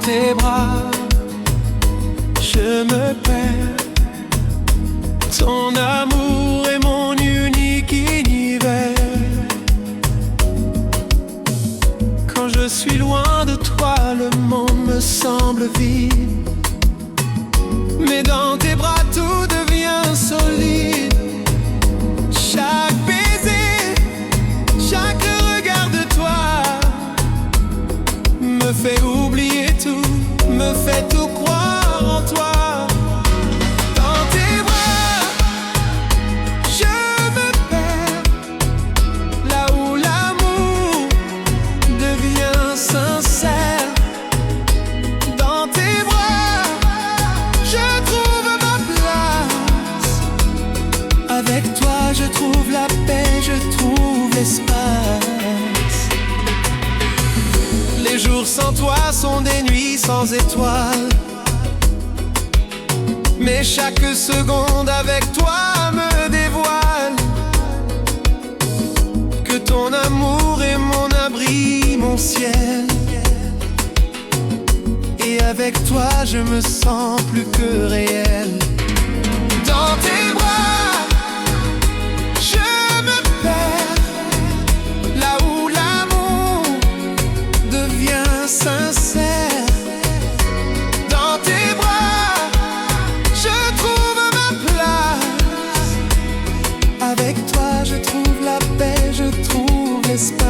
tes bras, je me perds. Ton amour est mon unique univers. Quand je suis loin de toi, le monde me semble vide. Mais dans tes bras tout devient solide. Chaque baiser, chaque regard de toi me fait oublier tout, me fait tout croire en toi. Dans tes bras, je me perds, là où l'amour devient sincère. Dans tes bras, je trouve ma place. Avec toi, je trouve la paix, je trouve l'espace. Les jours sans toi sont des nuits sans étoiles. Mais chaque seconde avec toi me dévoile que ton amour est mon abri, mon ciel. Et avec toi je me sens plus que réel. Dans tes bras, je me perds, là où l'amour devient sincère. Dans tes bras, je trouve ma place. Avec toi, je trouve la paix, je trouve l'espace.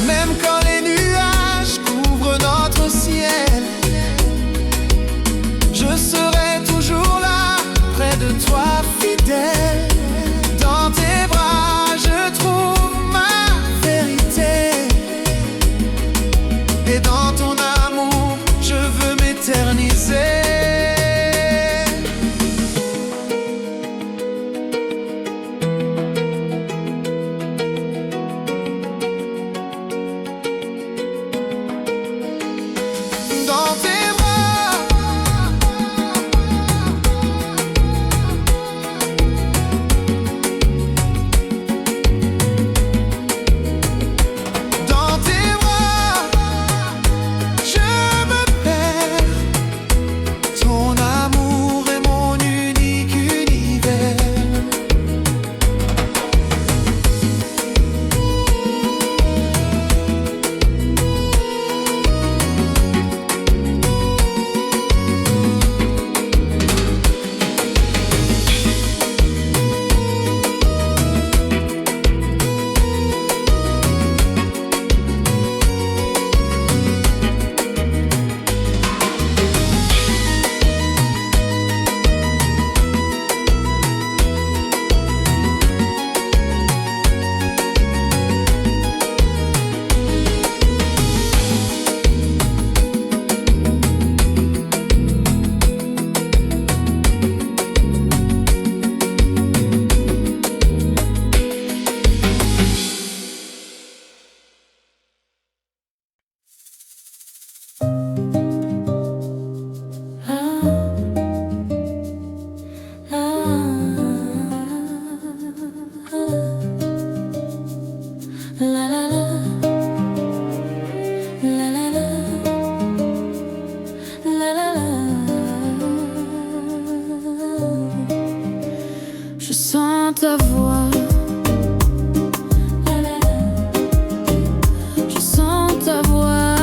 Même quand les nuages couvrent notre ciel, je serai toujours là, près de toi, fidèle. Dans tes bras, je trouve ma vérité. Et dans ton amour, je veux m'éterniser. Dans tes bras, dans tes bras, je me perds. Ton amour est mon unique univers. Je sens ta voix, je sens ta voix.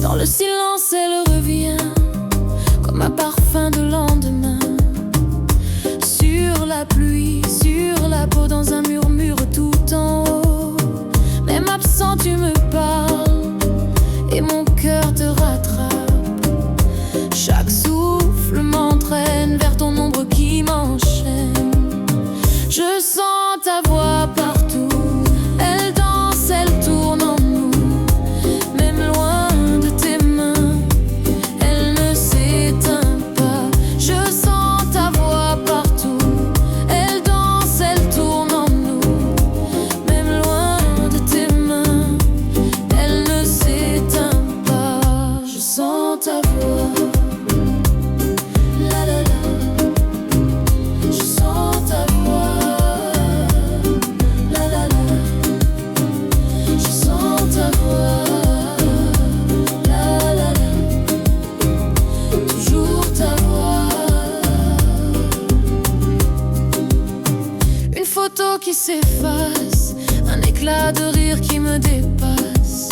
Dans le silence, elle revient comme un parfum de lendemain. Sur la pluie, sur la peau, dans un murmure tout en haut. Même absent, tu me parles et mon cœur te rattrape. Chaque souffle m'entraîne vers ton ombre ta voix. La la la, toujours ta voix. Une photo qui s'efface, un éclat de rire qui me dépasse,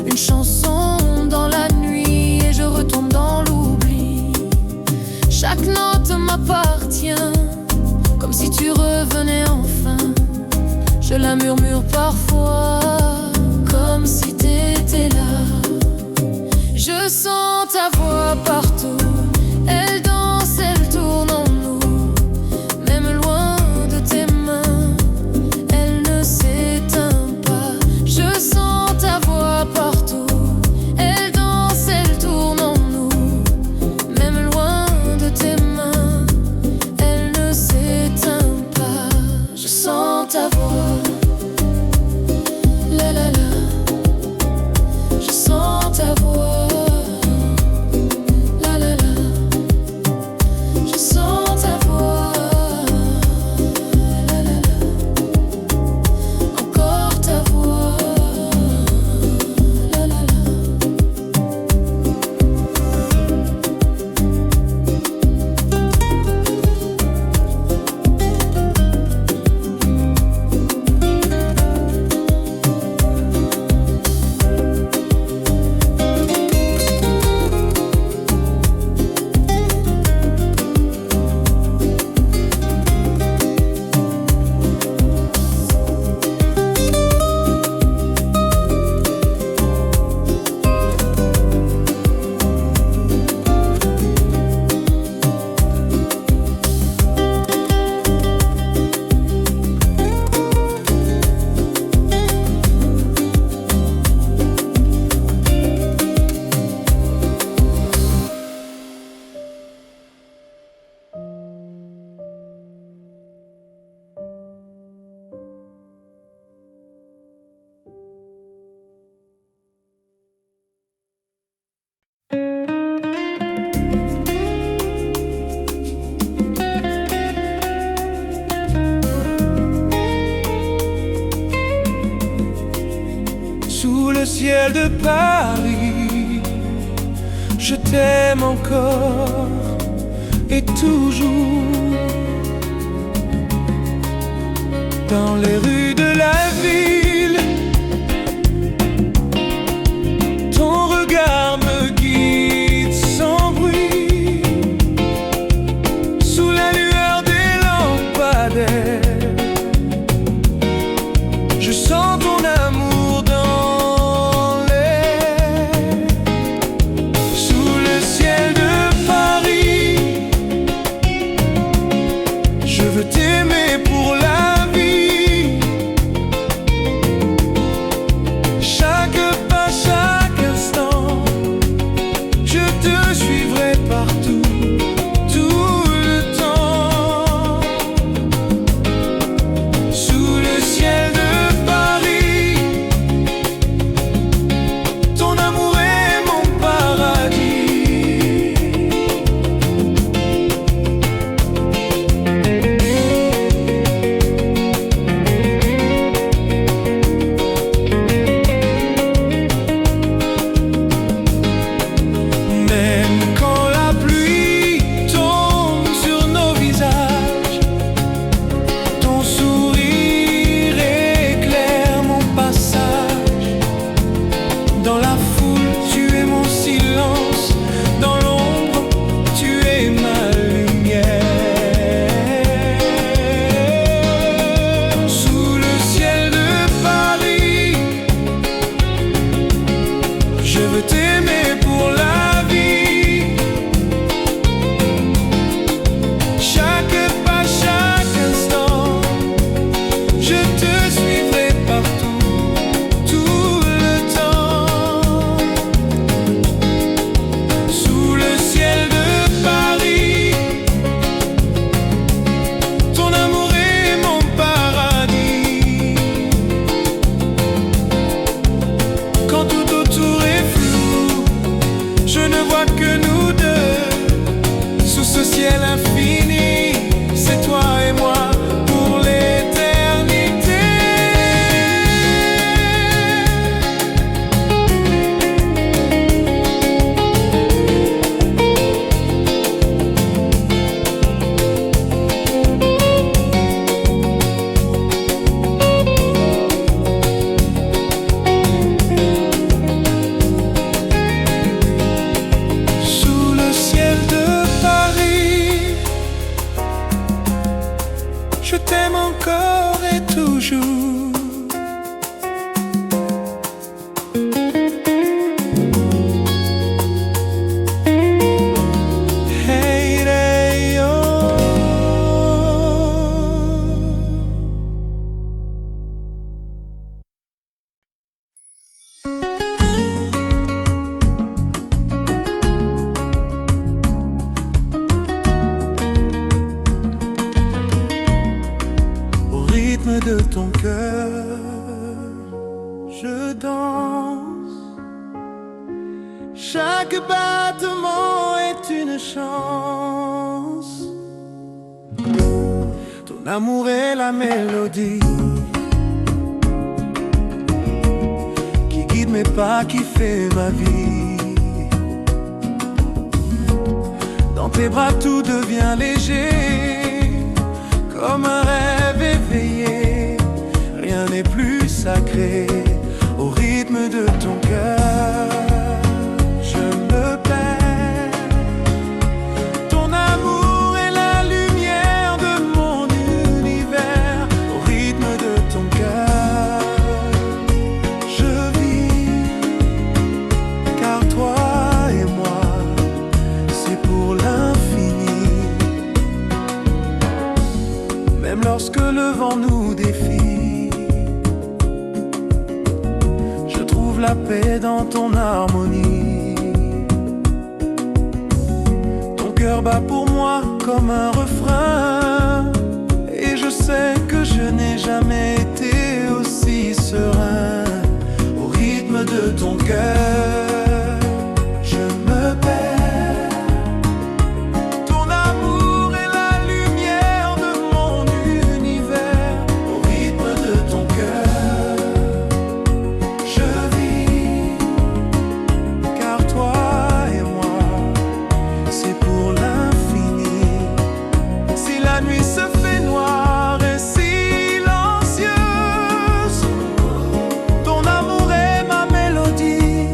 une chanson dans la nuit et je retombe dans l'oubli. Chaque note m'appartient, comme si tu revenais enfin. Je la murmure parfois, comme si t'étais là. Je sens ta voix partout, elle danse, elle tourne en nous. Même loin de tes mains, elle ne s'éteint pas. Je sens ta voix partout, elle danse, elle tourne en nous. Même loin de tes mains, elle ne s'éteint pas. Je sens ta voix. La la la, je sens ta voix. La la la, je sens ta voix. La la la, encore ta voix. La la la. Sous le ciel de Paris, je t'aime encore et toujours. Dans les rues de la ville, ton regard me guide sans bruit. Sous la lueur des lampadaires, je sens ton amour dans l'air. Sous le ciel de Paris, je veux t'aimer pour la vie. ton cœur, je danse. Chaque battement est une chance. Ton amour est la mélodie qui guide mes pas, qui fait ma vie. Dans tes bras tout devient léger, comme un rêve éveillé. Rien n'est plus sacré au rythme de ton cœur. Je me perds. Ton amour est la lumière de mon univers. Au rythme de ton cœur, je vis. Car toi et moi, c'est pour l'infini. Même lorsque le vent nous défie, je trouve la paix dans ton harmonie. Ton cœur bat pour moi comme un refrain, et je sais que je n'ai jamais été aussi serein. Au rythme de ton cœur, je me perds. Ton amour est la lumière de mon univers. Au rythme de ton cœur, je vis. Car toi et moi, c'est pour l'infini. Si la nuit se fait noire et silencieuse, ton amour est ma mélodie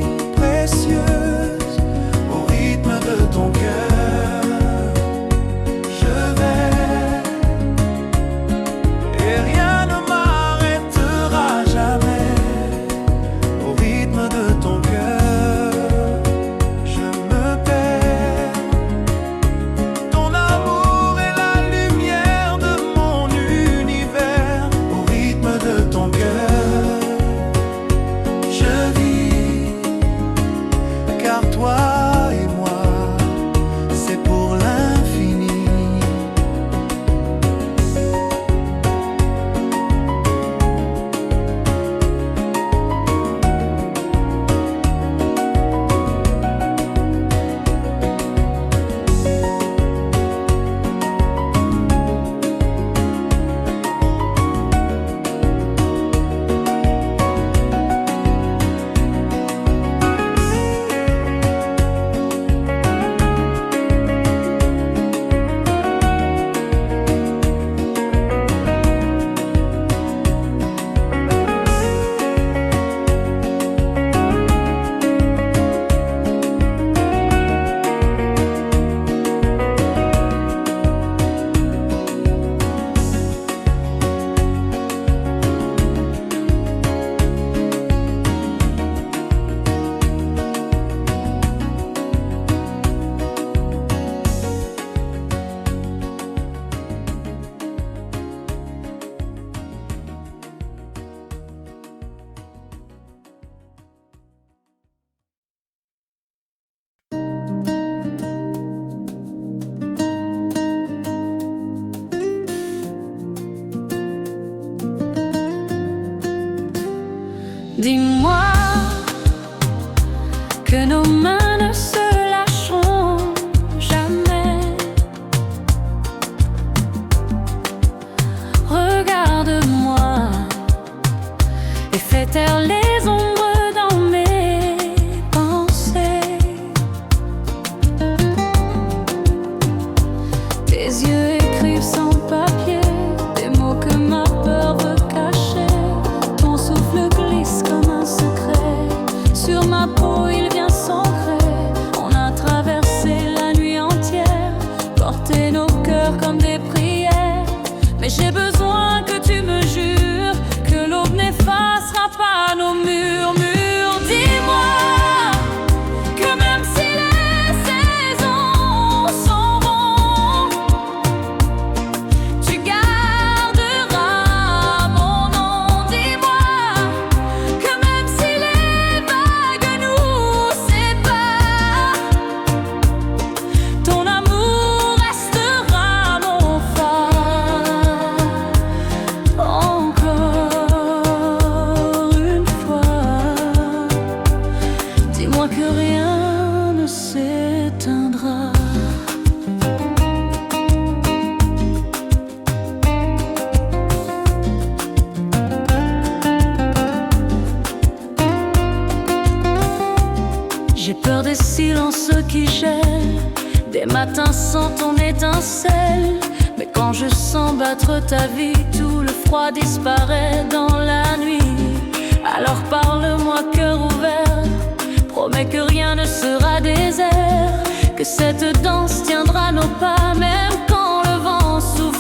dis-moi que rien ne s'éteindra. J'ai peur des silences qui gèlent, des matins sans ton étincelle. Mais quand je sens battre ta vie, tout le froid disparaît dans la nuit. Alors parle-moi cœur ouvert, promets que rien ne sera désert, que cette danse tiendra nos pas même quand le vent soufflera.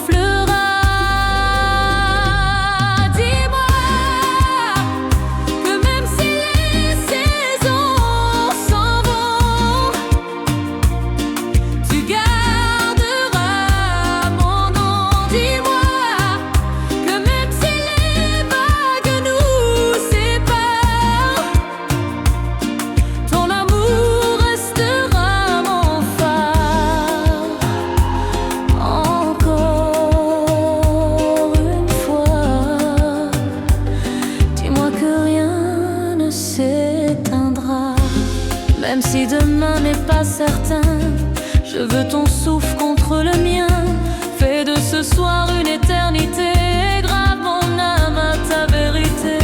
Même si demain n'est pas certain, je veux ton souffle contre le mien. Fais de ce soir une éternité, grave mon âme à ta vérité.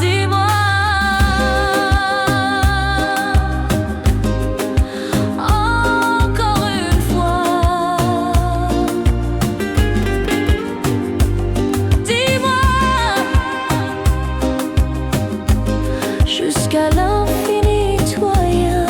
Dis-moi encore une fois. Jusqu'à l'infini, toi rien.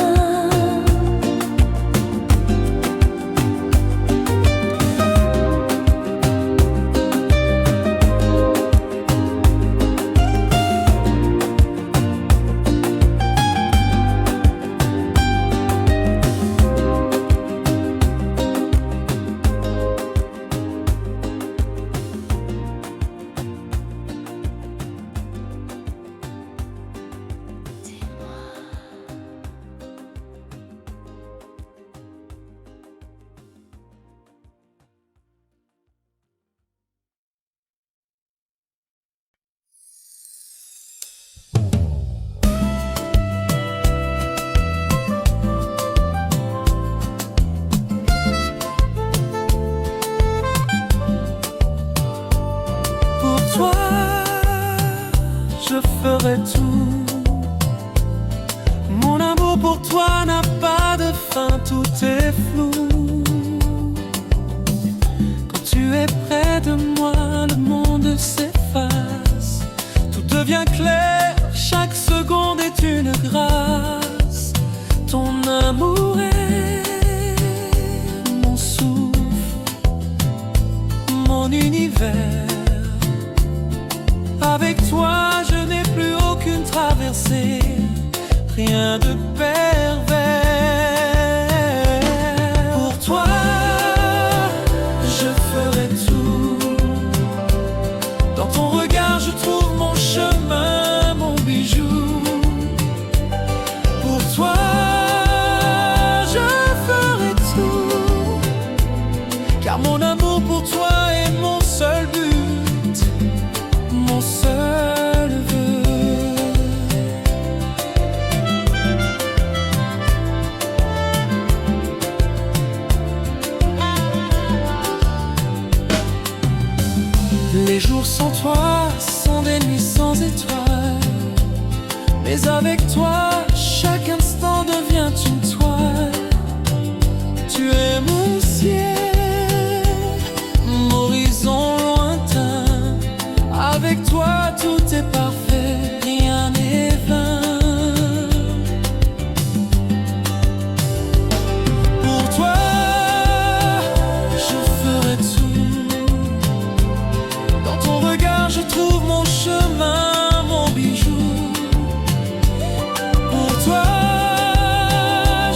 Toi, je ferai tout. Mon amour pour toi n'a pas de fin, tout est flou. Quand tu es près de moi, le monde s'efface. Tout devient clair, chaque seconde est une grâce. Ton amour est mon souffle, mon univers. Avec toi, je n'ai plus aucune traversée, rien de pervers. Pour toi, je ferai tout. Dans ton regard, je trouve mon chemin, mon bijou. Pour toi, je ferai tout, car mon amour pour toi est mon seul but, mon seul vœu. Les jours sans toi sont des nuits sans étoiles, mais avec toi, chaque instant devient une toile. Tu es mon ciel, mon horizon lointain. Avec toi, tout est parfait, rien n'est vain. Pour toi, je ferai tout. Dans ton regard, je trouve mon chemin, mon bijou. Pour toi,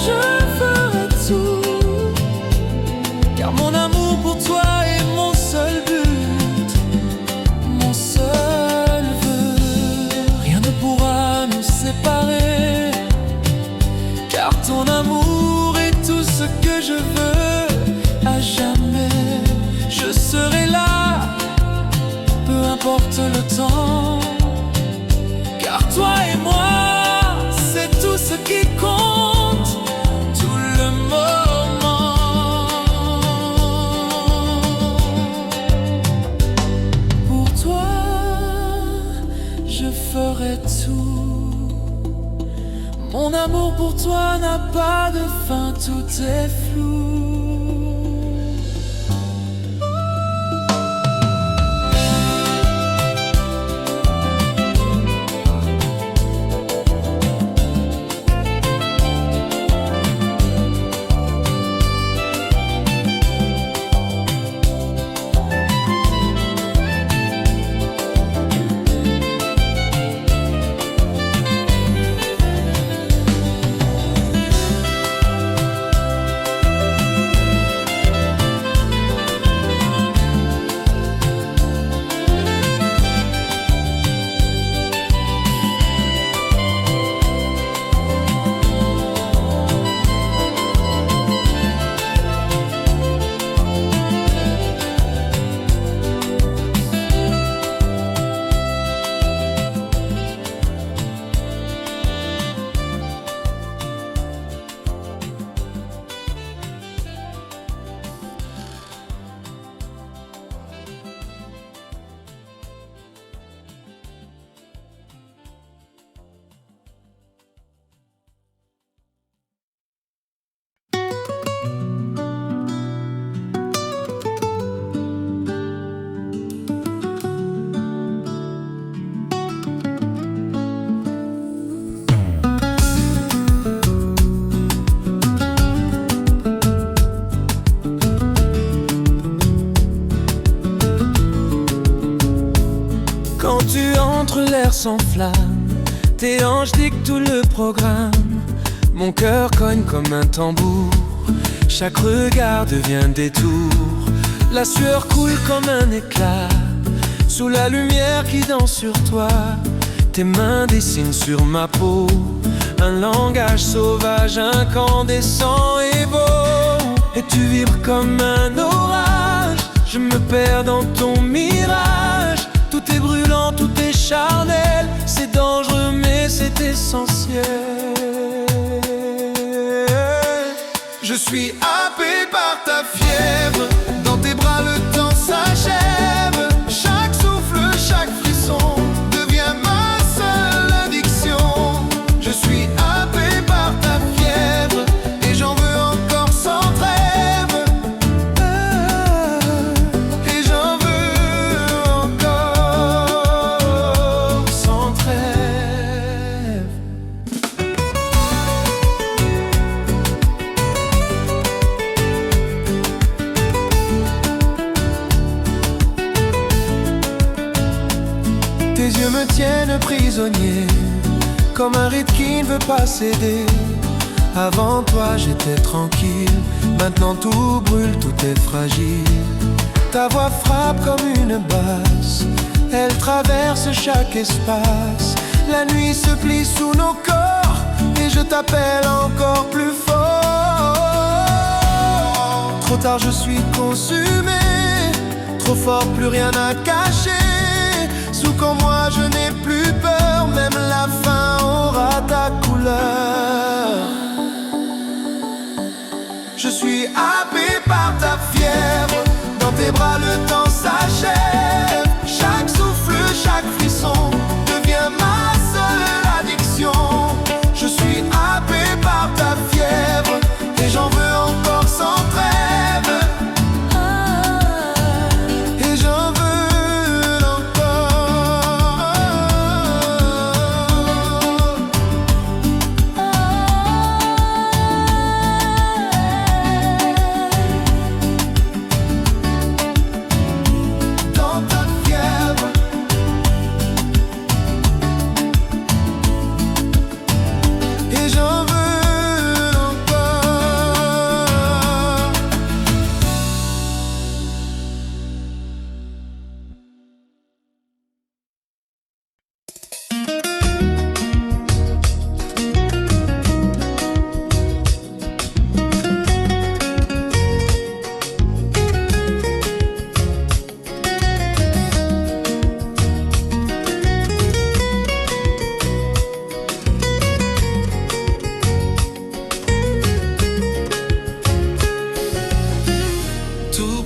je ferai tout, car mon amour pour toi est mon seul but, mon seul vœu. Rien ne pourra nous séparer, car ton amour est tout ce que je veux à jamais. qu'importe le temps, car toi et moi, c'est tout ce qui compte, tout le moment. Pour toi, je ferai tout. Mon amour pour toi n'a pas de fin, tout est flou. Quand tu entres, l'air s'enflamme, tes hanches dictent tout le programme. Mon cœur cogne comme un tambour, chaque regard devient détour. La sueur coule comme un éclat, sous la lumière qui danse sur toi. Tes mains dessinent sur ma peau un langage sauvage, incandescent et beau. Et tu vibres comme un orage, je me perds dans ton mirage. Tout est brûlant, tout est charnel, c'est dangereux mais c'est essentiel. Je suis happé par ta fièvre, dans tes bras le temps s'achève. Chaque souffle, chaque frisson devient ma seule addiction. Je suis happé par ta fièvre et j'en veux encore sans trêve. Et j'en veux encore sans trêve. Tes yeux me tiennent prisonnier, comme un rite qui ne veut pas céder. Avant toi j'étais tranquille, maintenant tout brûle, tout est fragile. Ta voix frappe comme une basse, elle traverse chaque espace. La nuit se plie sous nos corps et je t'appelle encore plus fort. Trop tard je suis consumé, trop fort plus rien à cacher. Sous quand moi je n'ai plus peur, même la fin aura ta couleur. Je suis happé par ta fièvre, dans tes bras le temps s'achève. Chaque souffle, chaque frisson devient ma seule addiction. Je suis happé par ta fièvre et j'en veux encore sans trêve. Et j'en veux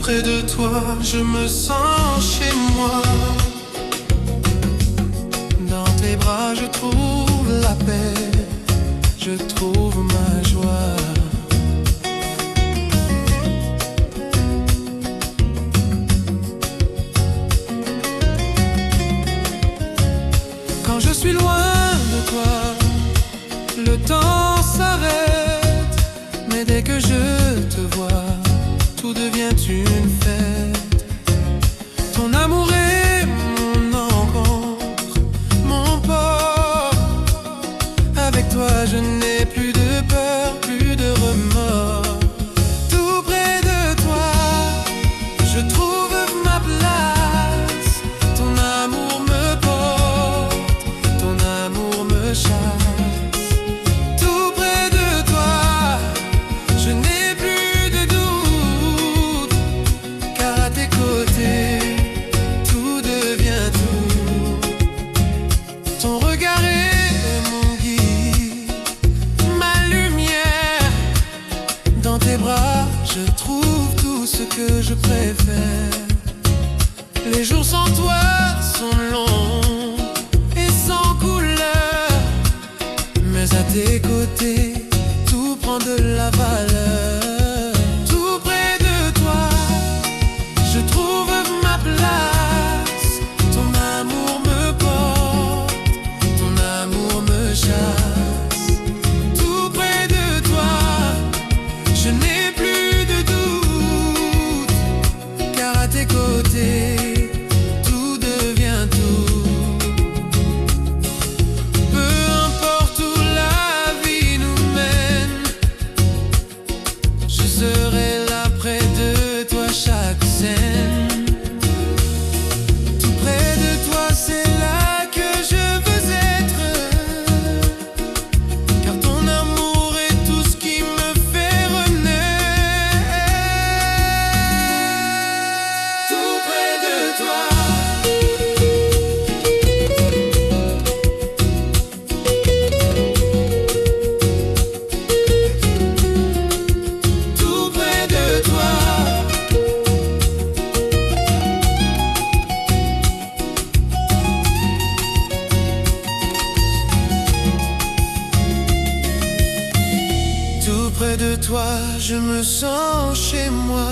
près de toi, je me sens chez moi. Dans tes bras, je trouve la paix, je trouve ma joie. Quand je suis loin de toi, le temps s'arrête, mais dès que je te vois, tout devient une fête. Ton amour est mon encre, mon port. Avec toi je n'ai plus de peur, plus de remords. Tout près de toi, je trouve ma place. Ton amour me porte, ton amour me chasse. Tout près de toi, je n'ai plus de doute, car à tes côtés, tout devient tout. Ton regard est mon guide, ma lumière. Dans tes bras, je trouve tout ce que je préfère. Les jours sans toi sont longs et sans couleur, mais à tes côtés, tout prend de la valeur. Tout près de toi, je trouve ma place. Ton amour me porte, ton amour me chasse. Tout près de toi, je n'ai plus de doute, car à tes côtés, tout devient tout. Peu importe où la vie nous mène, je serai là près de toi chaque scène. Tout près de toi, c'est là que je veux être, car ton amour est tout ce qui me fait renaître. Tout près de toi, tout près de toi. Tout près de toi, je me sens chez moi.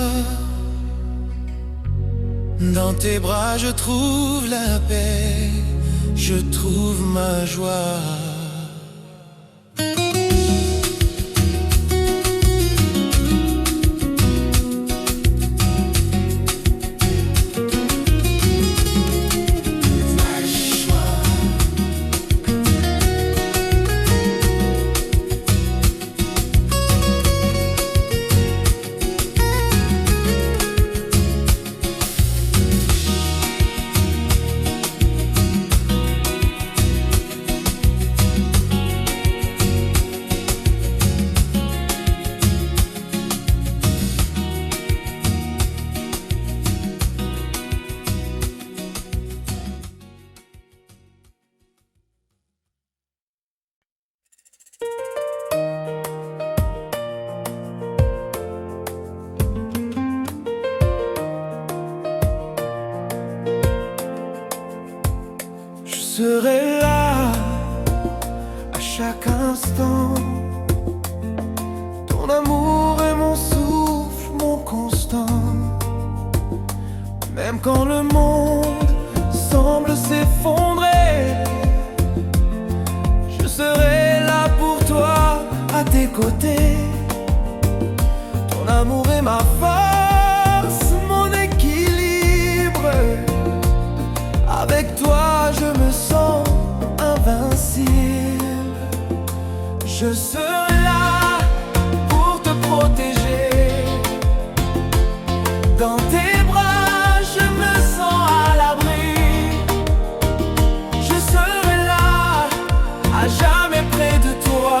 Dans tes bras, je trouve la paix, je trouve ma joie. Je serai là à chaque instant. Ton amour est mon souffle, mon constant. Même quand le monde semble s'effondrer, je serai là pour toi, à tes côtés. Ton amour est ma force, mon équilibre. Avec toi, je me sens invincible. Je serai là pour te protéger. Dans tes bras, je me sens à l'abri. Je serai là, à jamais près de toi,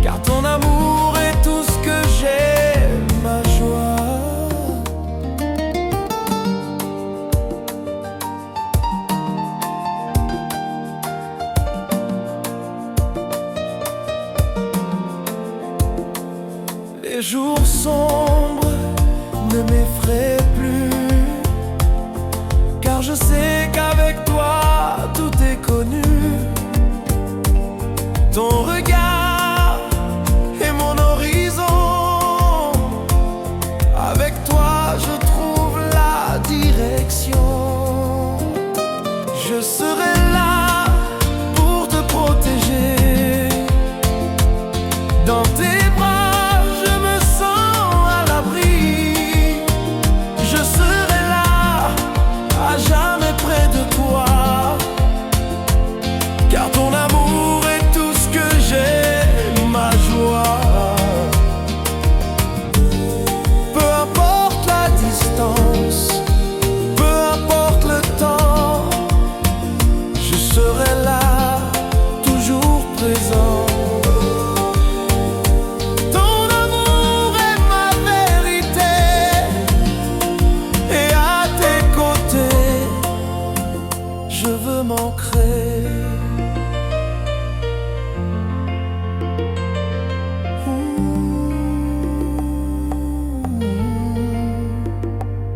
car ton amour est tout ce que j'ai, ma joie. Les jours sombres ne m'effraie plus, car je sais qu'avec toi tout est connu. Ton regard est mon horizon, avec toi je trouve la direction. Je serai là pour te protéger. Dans tes bras je me sens à l'abri. Je serai là à jamais près de toi, car ton amour est tout ce que j'ai, ma joie. Peu importe la distance, peu importe le temps, je serai là, toujours présent. Ton amour est ma vérité, et à tes côtés, je veux m'ancrer.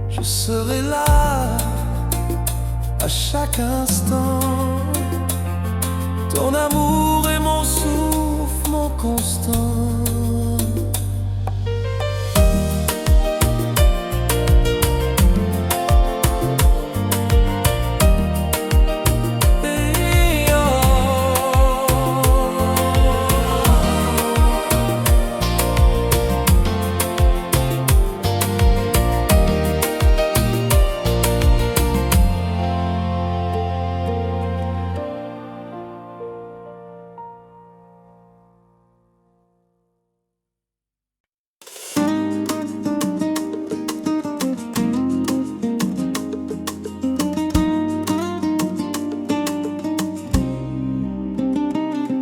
Je serai là à chaque instant. Ton amour est mon souffle, mon constant.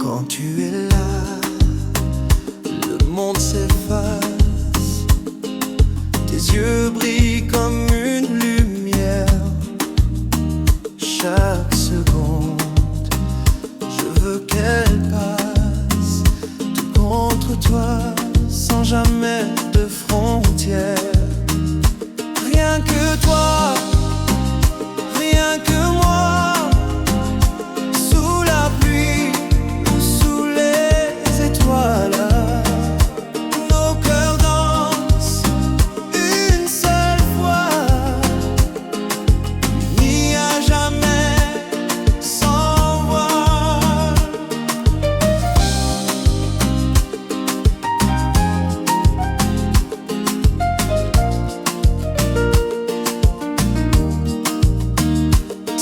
Quand tu es là, le monde s'efface. Tes yeux brillent comme une lumière. Chaque seconde, je veux qu'elle passe tout contre toi, sans jamais de frontières. Rien que toi, rien que moi. Sous la pluie, sous les étoiles, nos cœurs dansent une seule fois, unis à jamais, sans voile.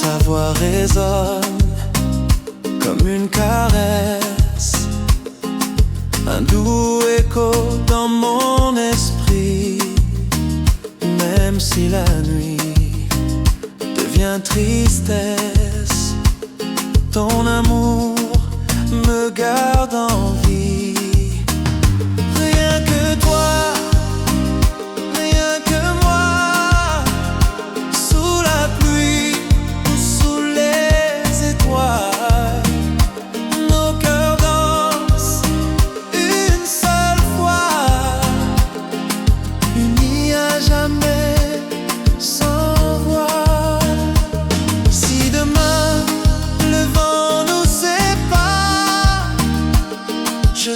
Ta voix résonne comme une caresse, un doux écho dans mon esprit. Même si la nuit devient tristesse, ton amour me garde en vie. Rien que toi, rien que moi. Sous la pluie ou sous les étoiles, nos cœurs dansent une seule fois, unis à jamais, sans voile. Si demain le vent nous sépare, je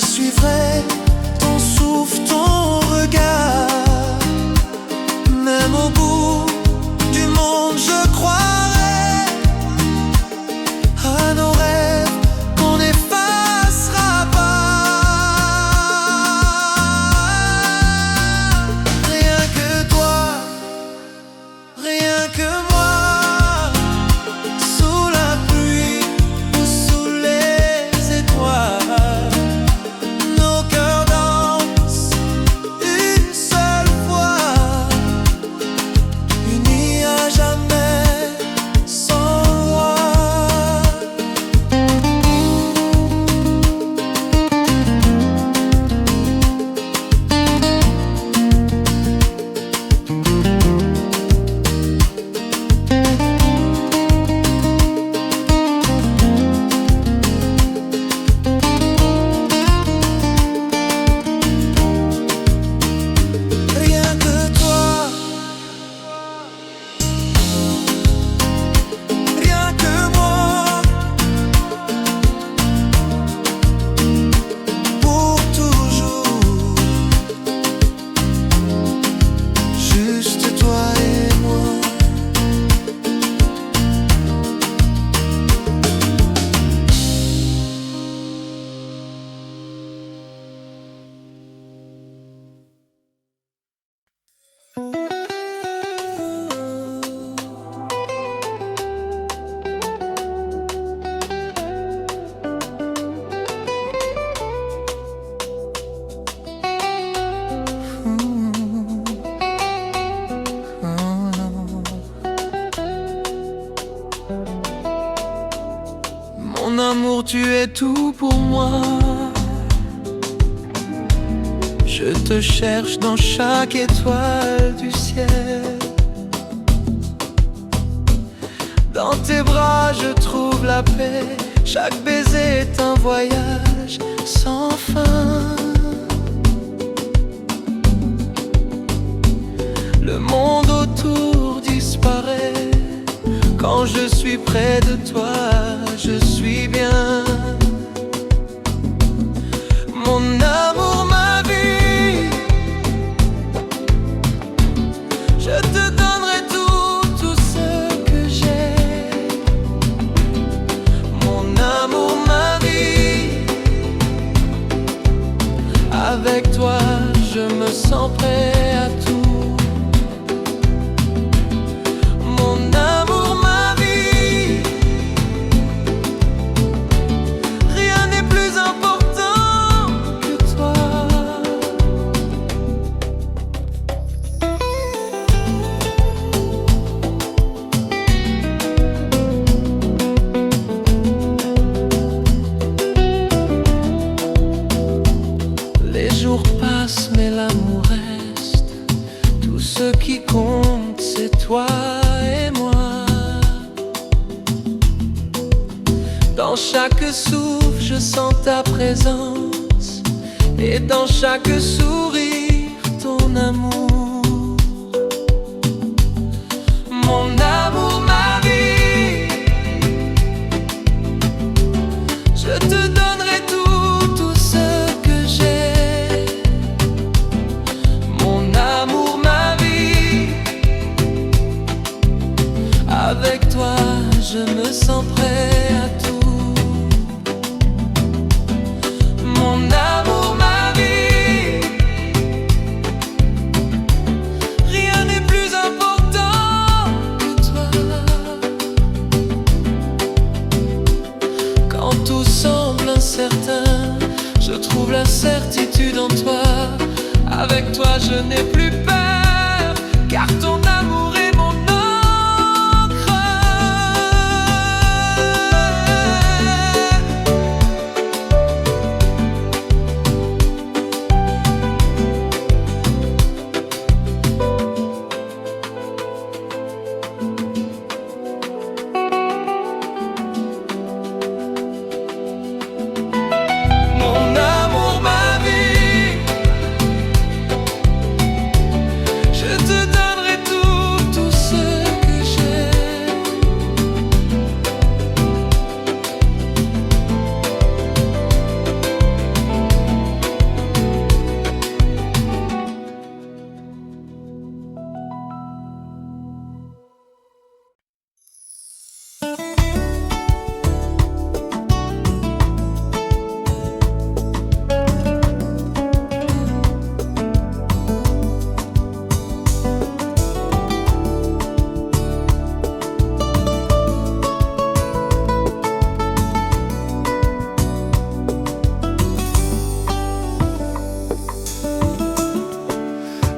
tu es tout pour moi. Je te cherche dans chaque étoile du ciel. Dans tes bras je trouve la paix. Chaque baiser est un voyage sans fin. Le monde autour disparaît. Quand je suis près de toi, je suis bien. Mon amour, ma vie, je te donnerai tout ce que j'ai. Mon amour, ma vie, avec toi je me sens prêt à tout. Mais l'amour reste. Tout ce qui compte, c'est toi et moi. Dans chaque souffle, je sens ta présence. Et dans chaque sourire, ton amour. Mon amour, ma vie, je te donnerai tout ce que j'ai. Avec toi, je me sens prêt à tout. Mon amour, ma vie, rien n'est plus important que toi. Quand tout semble incertain, je trouve la certitude en toi. Avec toi, je n'ai plus peur, car ton amour est mon encre.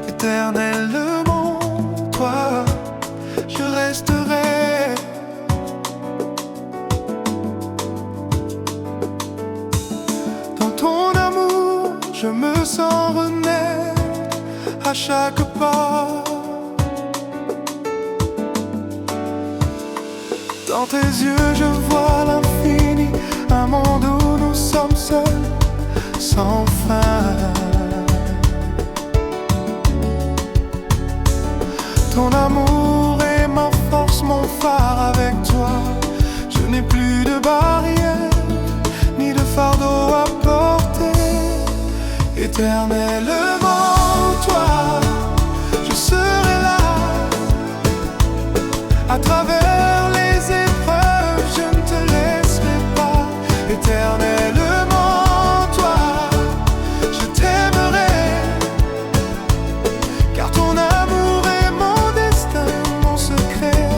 Éternellement, toi, je resterai. Dans ton amour, je me sens renaître à chaque pas. Dans tes yeux, je vois l'infini, un monde où nous sommes seuls, sans fin. Ton amour est ma force, mon phare. Avec toi, je n'ai plus de barrières, ni de fardeau à porter. Éternellement, toi, je serai là. À travers les épreuves, je ne te laisserai pas. Éternellement, toi, je t'aimerai, car ton amour est mon destin, mon secret.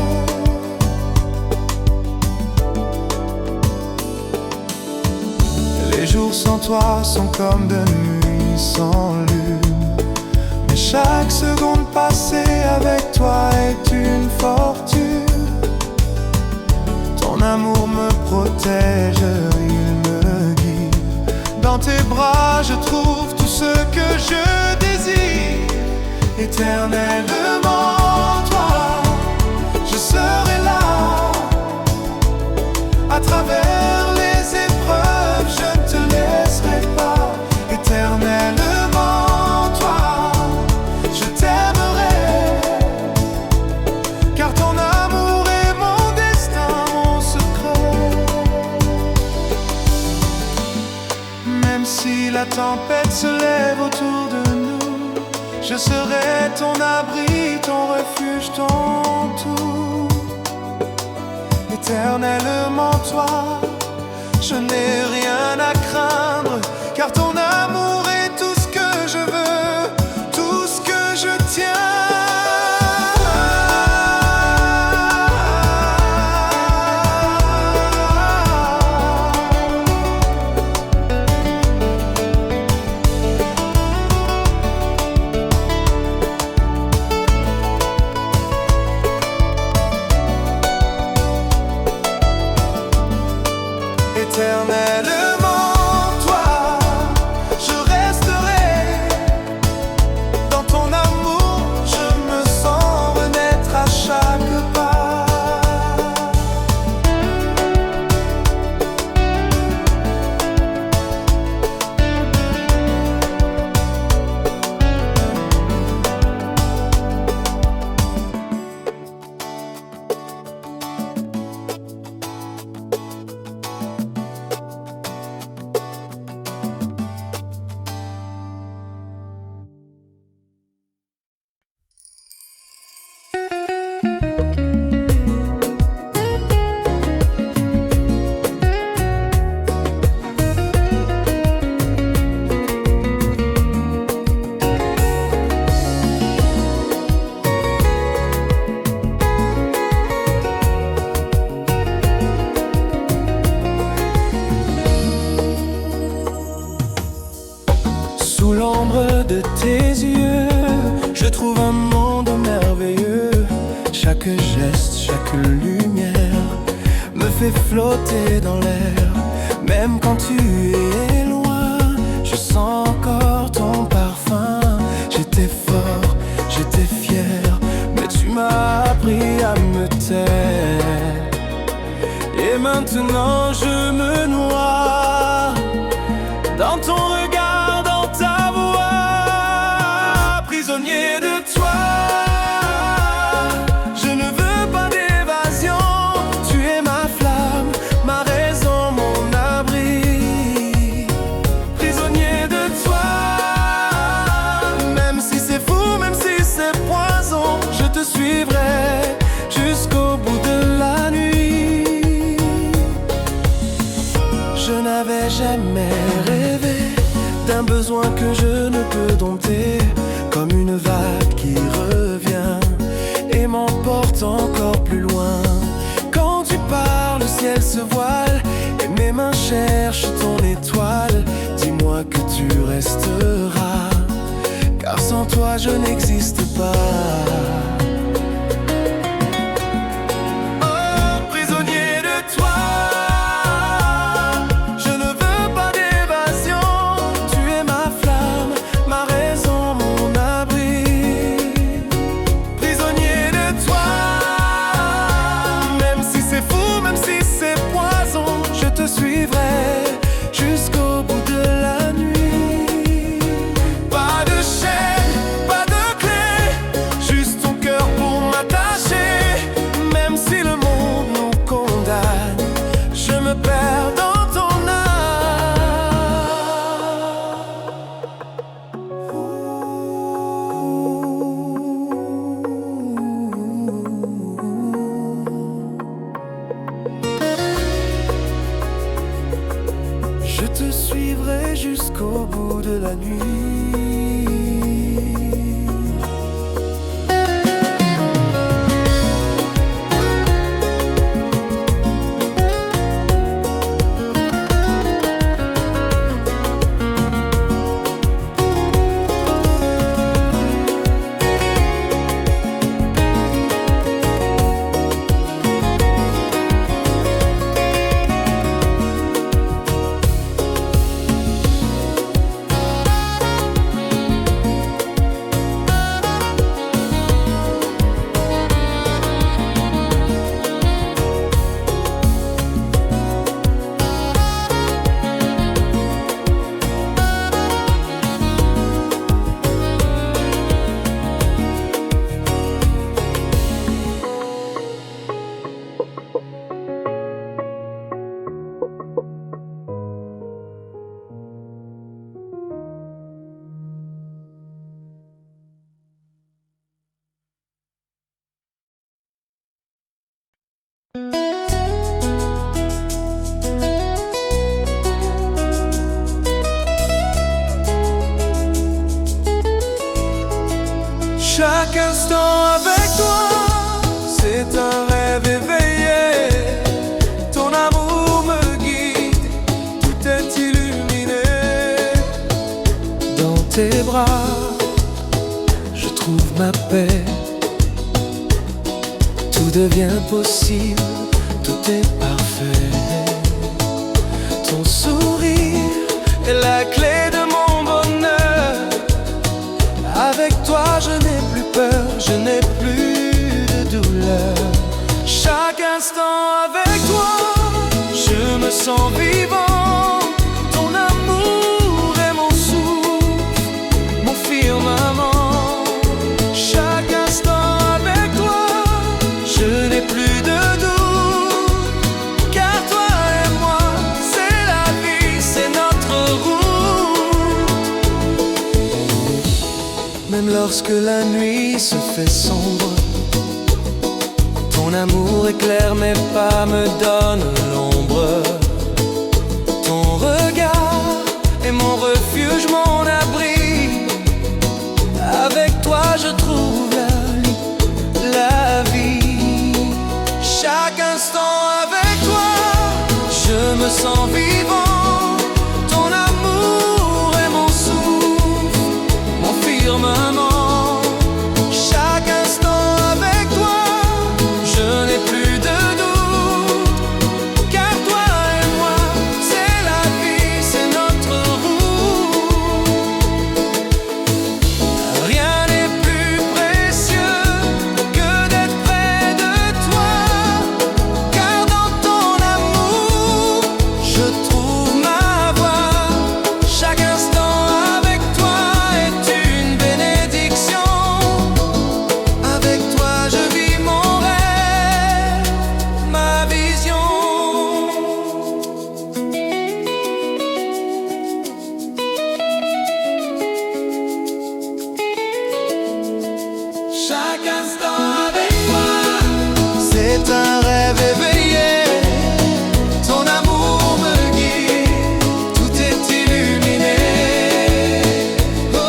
Les jours sans toi sont comme de nuit sans lune, mais chaque seconde passée avec toi est une fortune. Ton amour me protège, il Dans tes bras je trouve tout ce que je désire. Éternellement toi, je serai là. À travers les épreuves, je ne te laisserai pas. Éternellement toi, je t'aimerai, car ton amour est mon destin, mon secret. Même si la tempête se lève autour de nous, je serai ton abri, ton refuge, ton tout. Éternellement toi, je n'ai rien à craindre, car ton amour est tout ce que je veux, tout ce que je tiens. Éternellement toi, je resterai. Dans ton amour, je me sens renaître à chaque pas. Sous l'ombre de tes yeux, je trouve un monde merveilleux. Chaque geste, chaque lumière me fait flotter dans l'air. Même quand tu es loin, je sens encore ton parfum. J'étais fort, j'étais fier, mais tu m'as appris à me taire. Et maintenant je me noie dans ton regard, dans ta voix. Prisonnier de toi, je ne veux pas d'évasion. Tu es ma flamme, ma raison, mon abri. Prisonnier de toi, même si c'est fou, même si c'est poison, je te suivrai jusqu'au bout de la nuit. Je n'avais jamais rêvé d'un besoin que je ne peux dompter, comme une vague qui revient et m'emporte encore plus loin. Quand tu pars, le ciel se voile et mes mains cherchent ton étoile. Dis-moi que tu resteras, car sans toi je n'existe pas. Jusqu'au bout de la nuit. Pas de chaîne, pas de clé, Chaque instant avec toi, c'est un rêve éveillé. Ton amour me guide, tout est illuminé. Dans tes bras, je trouve ma paix. Tout devient possible, tout est parfait. Ton sourire est la clé de mon bonheur. Avec toi je n'ai plus peur, je n'ai plus de douleur. Chaque instant avec toi, je me sens vivant. Ton amour est mon souffle, mon firmament. Chaque instant avec toi, je n'ai plus de doute, car toi et moi, c'est la vie, c'est notre route. Même lorsque la nuit se fait sombre, ton amour éclaire mes pas, me donne l'ombre. Ton regard est mon refuge, mon abri. Avec toi je trouve la vie. Chaque instant avec toi, je me sens vivant. Ton amour est mon souffle, mon firmament. Chaque instant avec toi, je n'ai plus de doute, car toi et moi, c'est la vie, c'est notre route. Rien n'est plus précieux que d'être près de toi, car dans ton amour, je trouve ma voie. Chaque instant avec toi est une bénédiction. Avec toi je vis mon rêve, ma vision. Chaque instant avec toi, c'est un rêve éveillé. Ton amour me guide, tout est illuminé. Oh,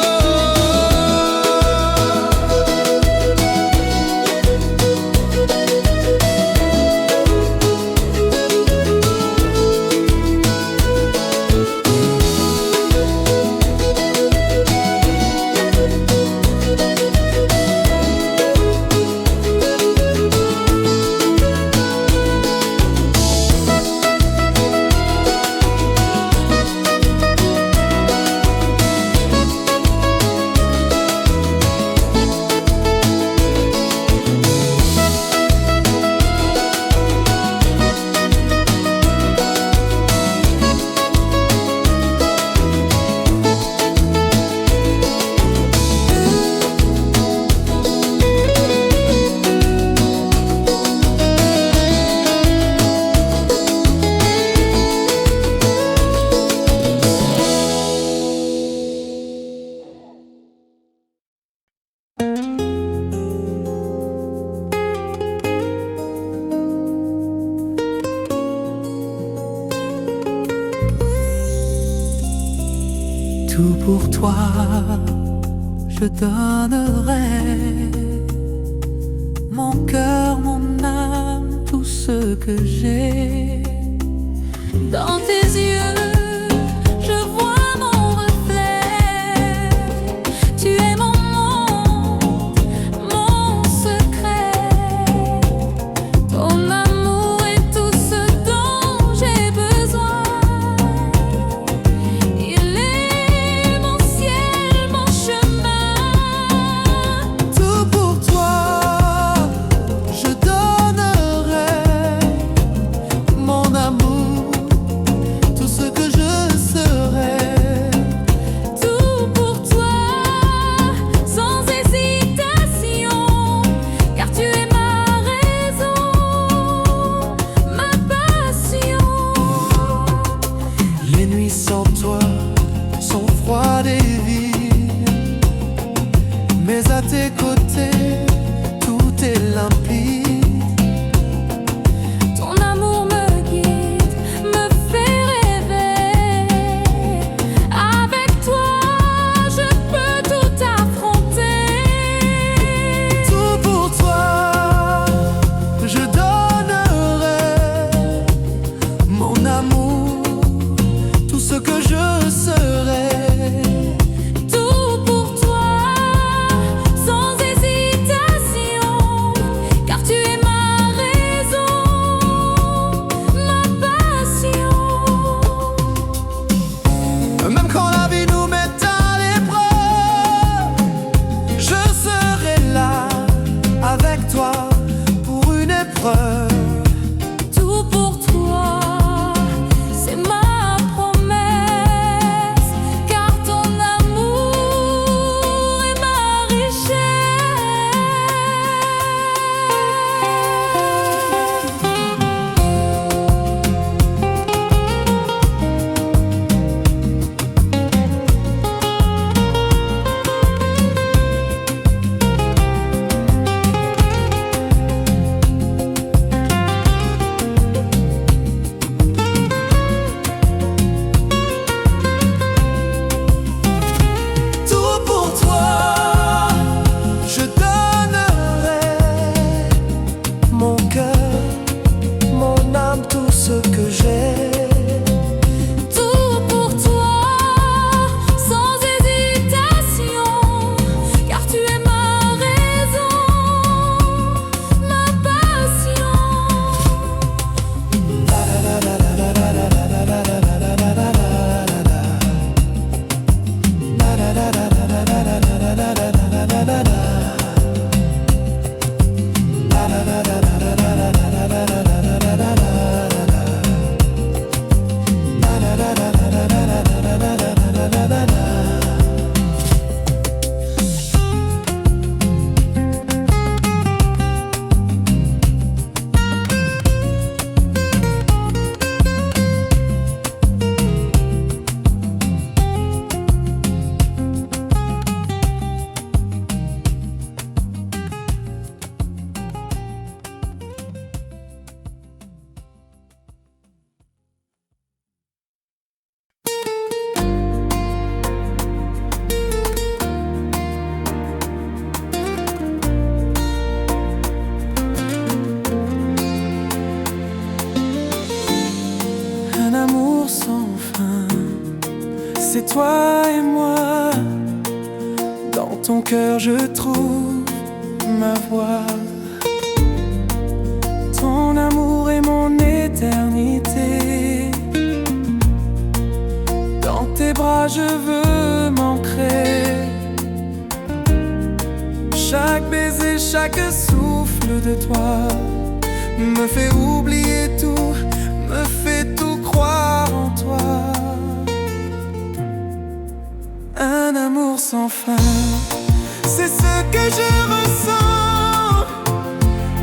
tout pour toi, je donnerai mon cœur, mon âme, tout ce que j'ai. Dans tes yeux, je vois mon reflet. Tu es mon monde, mon secret. Ton amour est tout ce dont j'ai besoin. Il est mon ciel, mon chemin. tout pour toi, je donnerai mon amour, tout ce toi et moi. Dans ton cœur je trouve ma voix. Ton amour est mon éternité. Dans tes bras je veux m'ancrer. Chaque baiser, chaque souffle de toi me fait oublier tout, me fait tout croire en toi. Un amour sans fin, c'est ce que je ressens.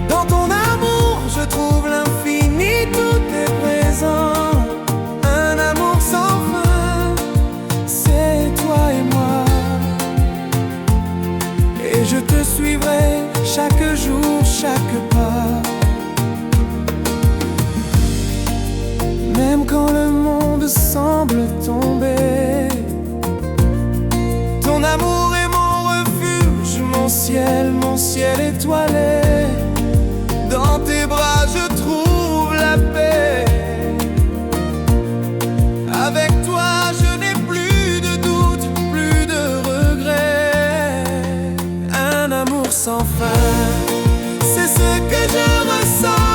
Dans ton amour, je trouve l'infini, tout est présent. Un amour sans fin, c'est toi et moi. Et je te suivrai chaque jour, chaque pas. Même quand le monde semble tomber, ton amour est mon refuge, mon ciel étoilé. Dans tes bras je trouve la paix. Avec toi je n'ai plus de doute, plus de regrets. Un amour sans fin, c'est ce que je ressens.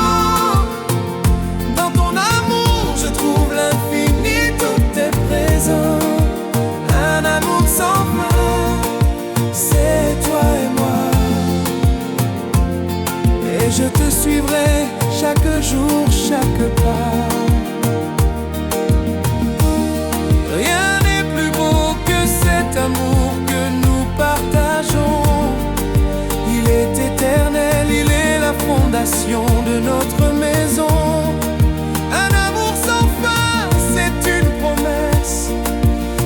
Dans ton amour je trouve l'infini, tout est présent. Un amour sans fin, c'est toi et moi. Et je te suivrai chaque jour, chaque pas. Rien n'est plus beau que cet amour que nous partageons. Il est éternel, il est la fondation de notre maison. Un amour sans fin, c'est une promesse.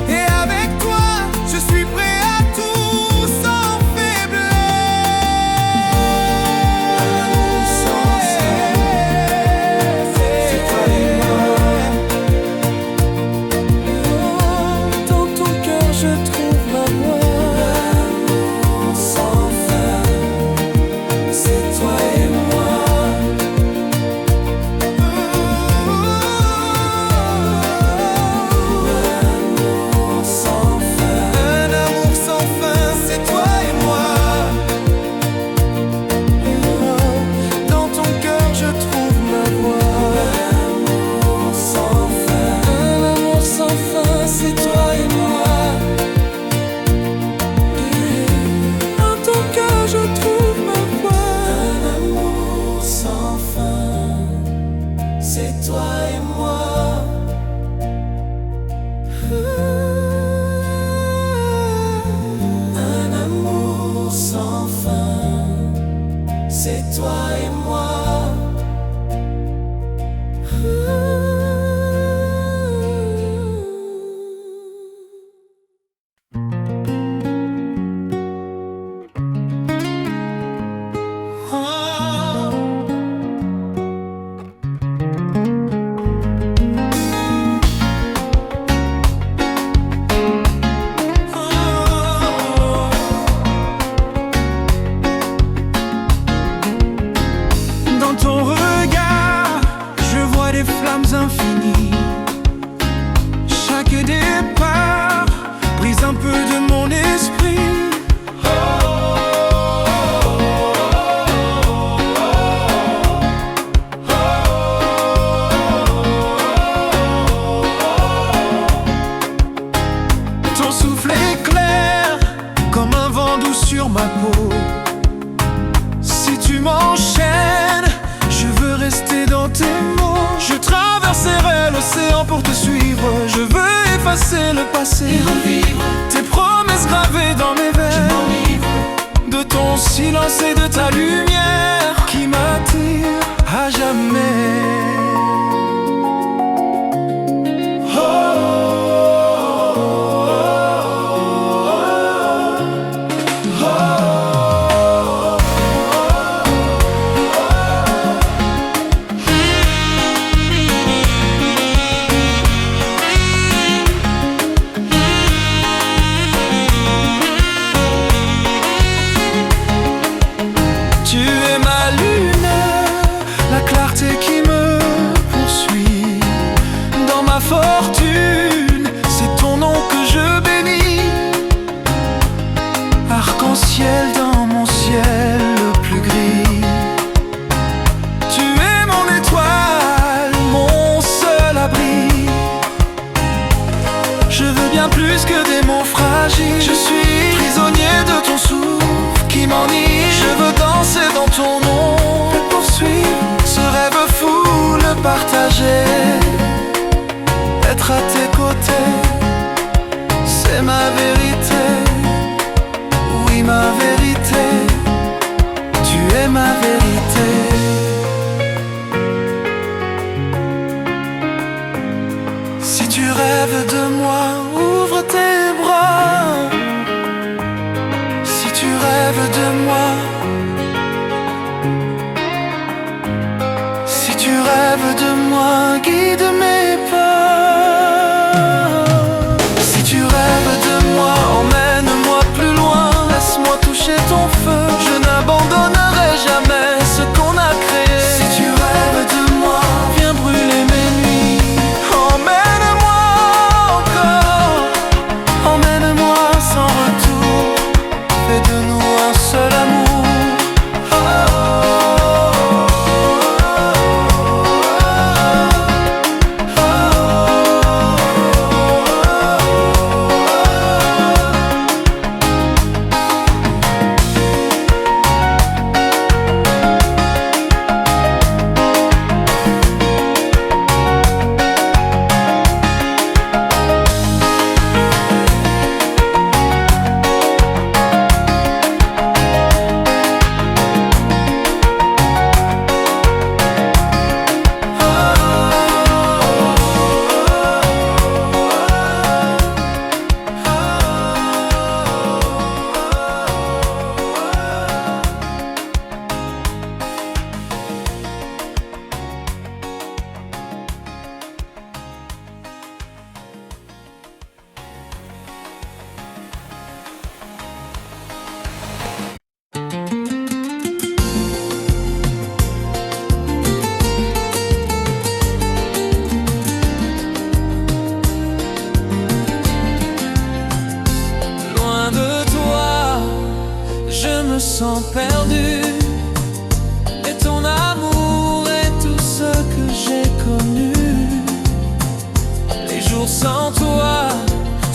Et avec toi, je suis prêt à tout sans faiblesse. Un amour sans fin, c'est toi et moi. Dans ton cœur, je trouve ma voix. Un amour sans fin, c'est toi et moi. C'est toi et moi. Infini. Chaque départ brise un peu de mon esprit. Ton souffle éclaire comme un vent doux sur ma peau. Si tu m'enchaînes, je veux rester dans tes mots. Je traverserai l'océan pour te suivre. Je veux effacer le passé et revivre tes promesses gravées dans mes veines. De ton silence et de ta lumière qui m'attire à jamais. Tu es ma lumière, la clarté qui me perdu. Et ton amour est tout ce que j'ai connu. Les jours sans toi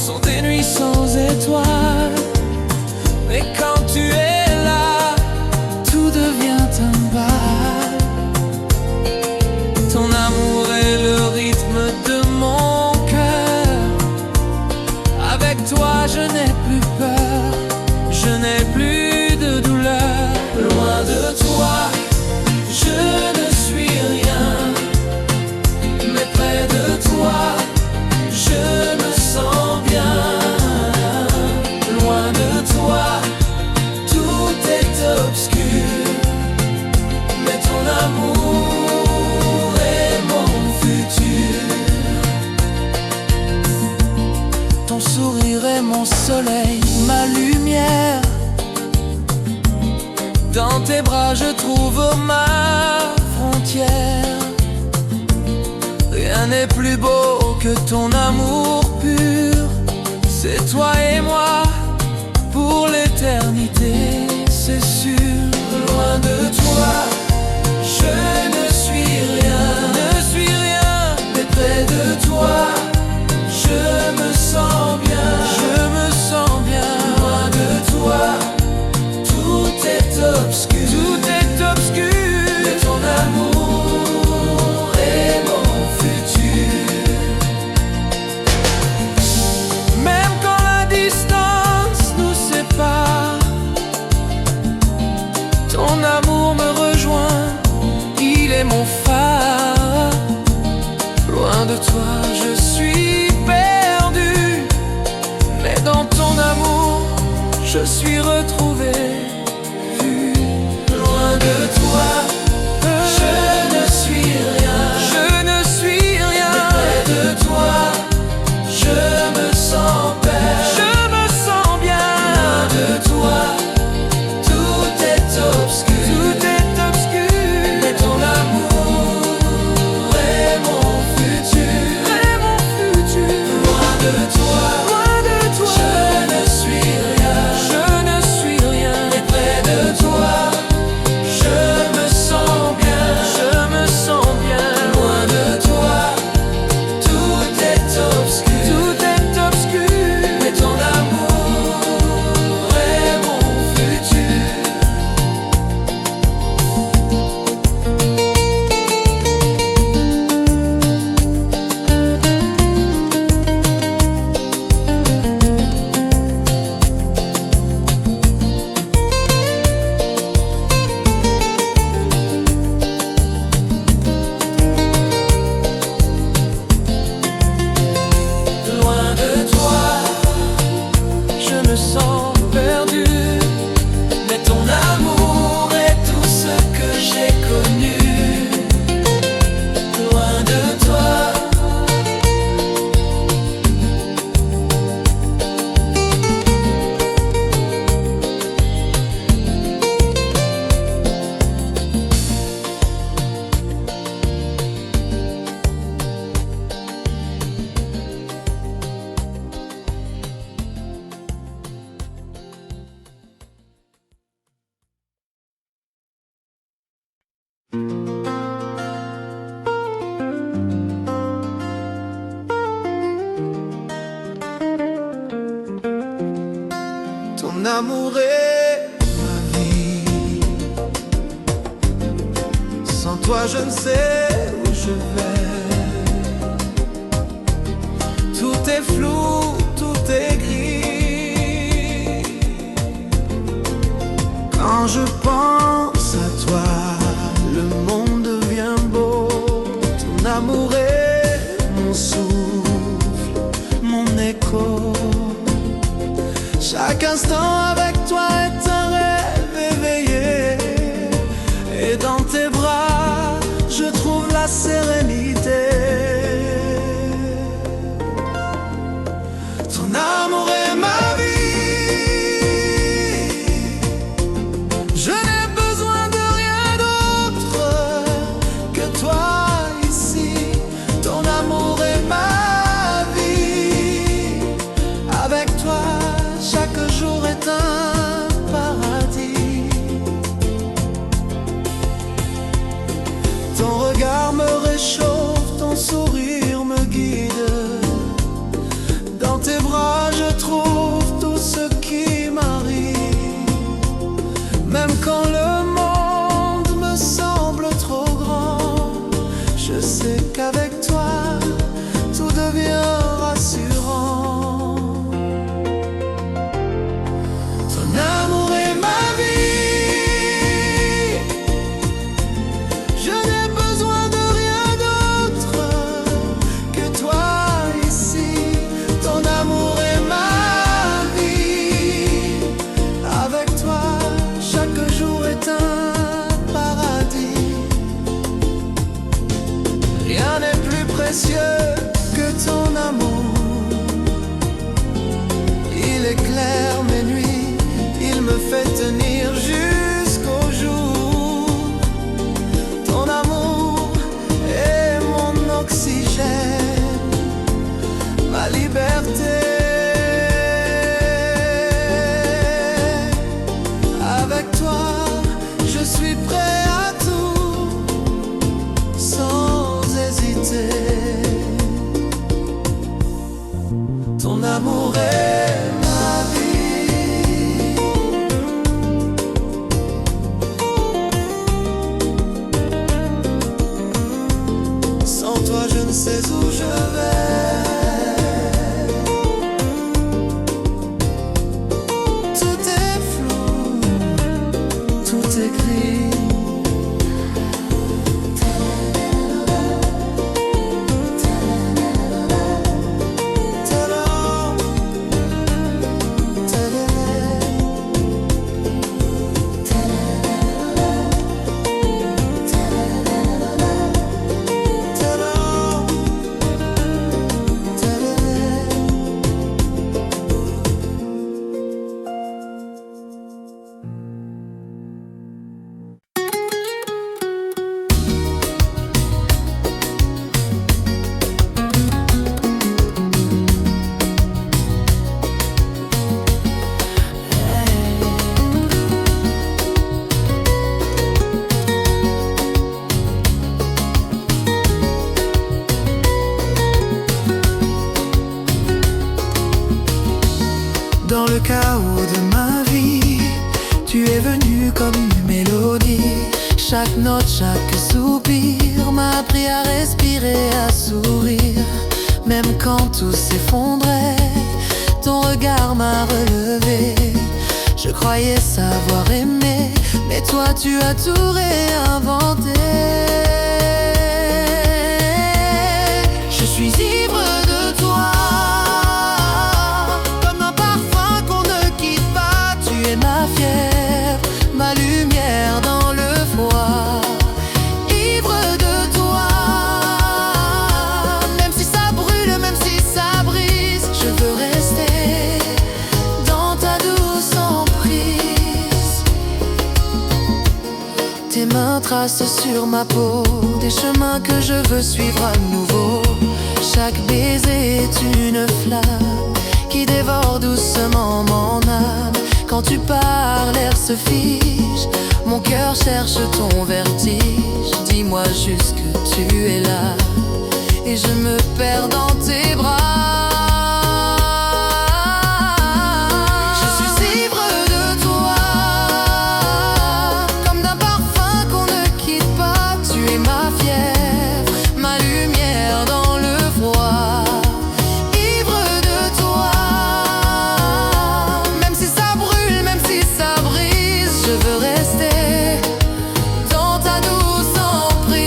sont des nuits sans étoiles. Mais quand tu es là, tout devient un bal. Ton amour est le rythme de mon cœur. Avec toi je n'ai plus peur, je n'ai plus de douleur. Loin de toi, je ne suis rien. Mais près de toi, je me sens bien. Loin de toi, tout est obscur. Mais ton amour est mon futur. Ton sourire est mon soleil, ma lumière. Dans tes bras je trouve ma frontière. Rien n'est plus beau que ton amour pur. C'est toi et moi pour l'éternité, c'est sûr. Loin de toi, je ne suis rien, mais près de toi, je me sens bien, Loin de toi, tout est obscur, mais ton amour est mon futur. Même quand la distance nous sépare, ton amour me rejoint, il est mon phare. Loin de toi, je suis perdu, mais dans ton amour, je suis retrouvé. Loin de toi, je ne suis rien, mais près de toi, je me sens bien, Loin de toi, tout est obscur, mais ton amour est mon futur. Loin de toi, je ne suis rien, mais près de toi, je me sens bien, Loin de toi, tout est obscur, mais ton amour est mon futur. Loin de toi, je me sens perdu, mais ton amour est tout ce que j'ai connu. Loin de toi, ton amour est ma vie. Sans toi je ne sais où je vais. Tout est flou, tout est gris. Quand je pense à toi, le monde devient beau. Ton amour est mon souffle, mon écho. Chaque instant avec toi est un rêve éveillé. Et dans tes bras, je trouve la sérénité. Ton amour est ma vie. Je n'ai besoin de rien d'autre que toi ici. Ton amour est ma vie. Avec toi, chaque jour est un paradis. Je sais qu'avec toi, tout devient rassurant. Ton amour est ma vie. Je n'ai besoin de rien d'autre que toi ici. Ton amour est ma vie. Avec toi, chaque jour est un paradis. Rien n'est plus précieux que ton amour. Il éclaire mes nuits, il me fait tenir jusqu'au jour. Ton amour est mon oxygène, ma liberté. Avec toi, je suis prêt à tout, sans hésiter. Ton amour est ma vie. Sans toi, je ne sais où je vais. Tout est flou, tout est gris. Dans le chaos de ma vie, tu es venu comme une mélodie. Chaque note, chaque soupir m'a appris à respirer, à sourire. Même quand tout s'effondrait, ton regard m'a relevé. Je croyais savoir aimer, mais toi tu as tout réinventé. Je suis ivre de toi, comme un parfum qu'on ne quitte pas. Tu es ma fièvre, ma lumière dans le froid. Ivre de toi, même si ça brûle, même si ça brise, je veux rester dans ta douce emprise. Tes mains tracent sur ma peau des chemins que je veux suivre à nouveau. Chaque baiser est une flamme qui dévore doucement mon âme. Quand tu parles, l'air se fige, mon cœur cherche ton vertige. Dis-moi juste que tu es là, et je me perds dans tes bras. Je suis ivre de toi, comme d'un parfum qu'on ne quitte pas. Tu es ma fièvre, ma lumière dans le froid. Ivre de toi, même si ça brûle, même si ça brise, je veux rester dans ta douce emprise.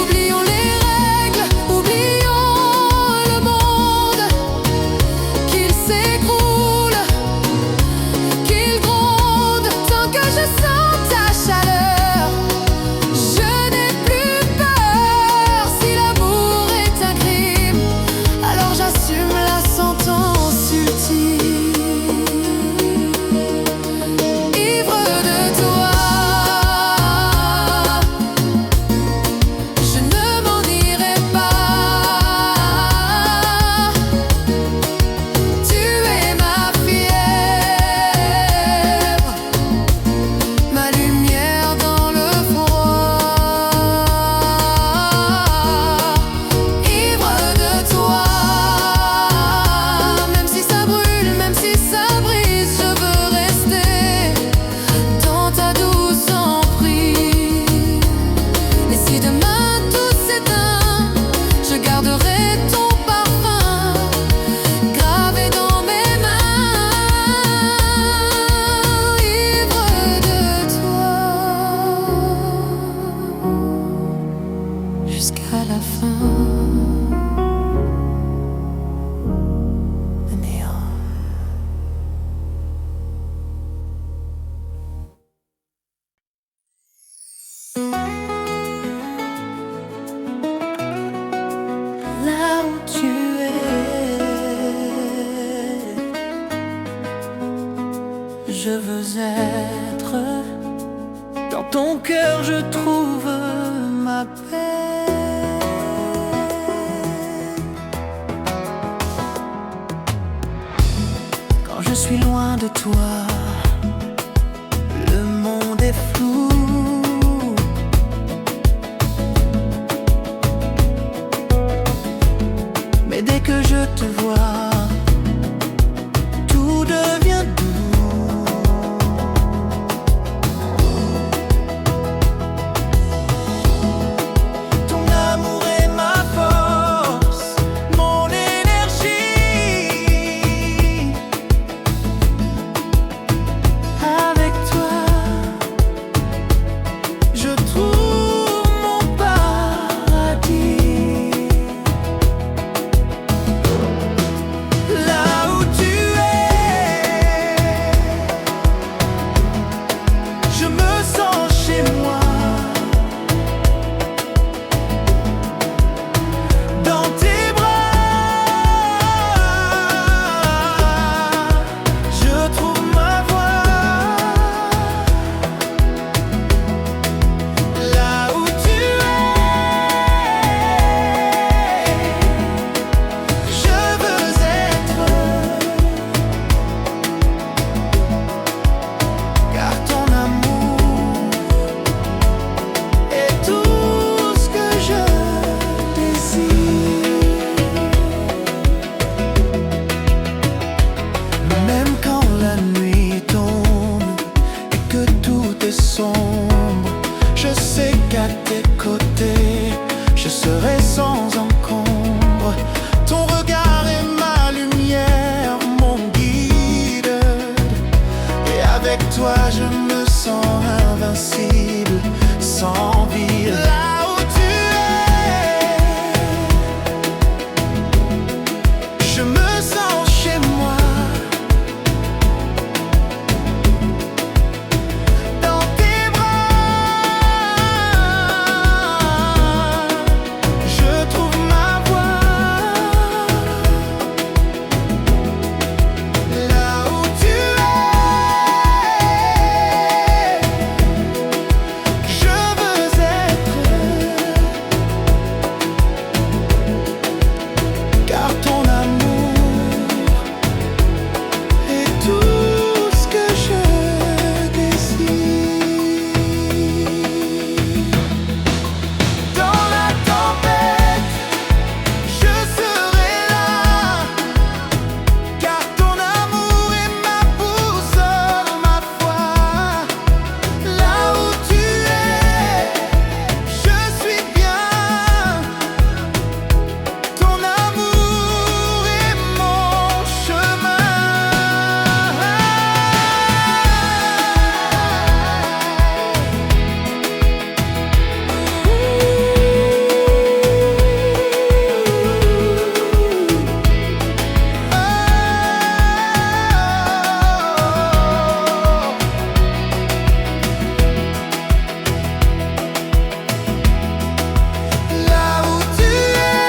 Oublions les règles, oublions ton cœur je trouve ma paix. Quand je suis loin de toi, le monde est flou. Mais dès que je te vois, tout devient doux. Ton amour est ma force, mon énergie. Avec toi, je trouve mon paradis. Là où tu es, je me sens chez moi. Dans tes bras, je trouve ma voix. Là où tu es, je veux être, car ton amour est tout ce que je désire. Même quand la nuit tombe et que tout est sombre, je sais qu'à tes côtés, je serai sans encombre. Ton regard est ma lumière, mon guide. Et avec toi, je me sens invincible, sans vide. Là où tu es, je me sens chez moi. Dans tes bras, je trouve ma voix. Là où tu es, je veux être, car ton amour est tout ce que je désire. Dans la tempête, je serai là, car ton amour est ma boussole, ma foi. Là où tu es, je suis bien. Ton amour est mon chemin. Là où tu es,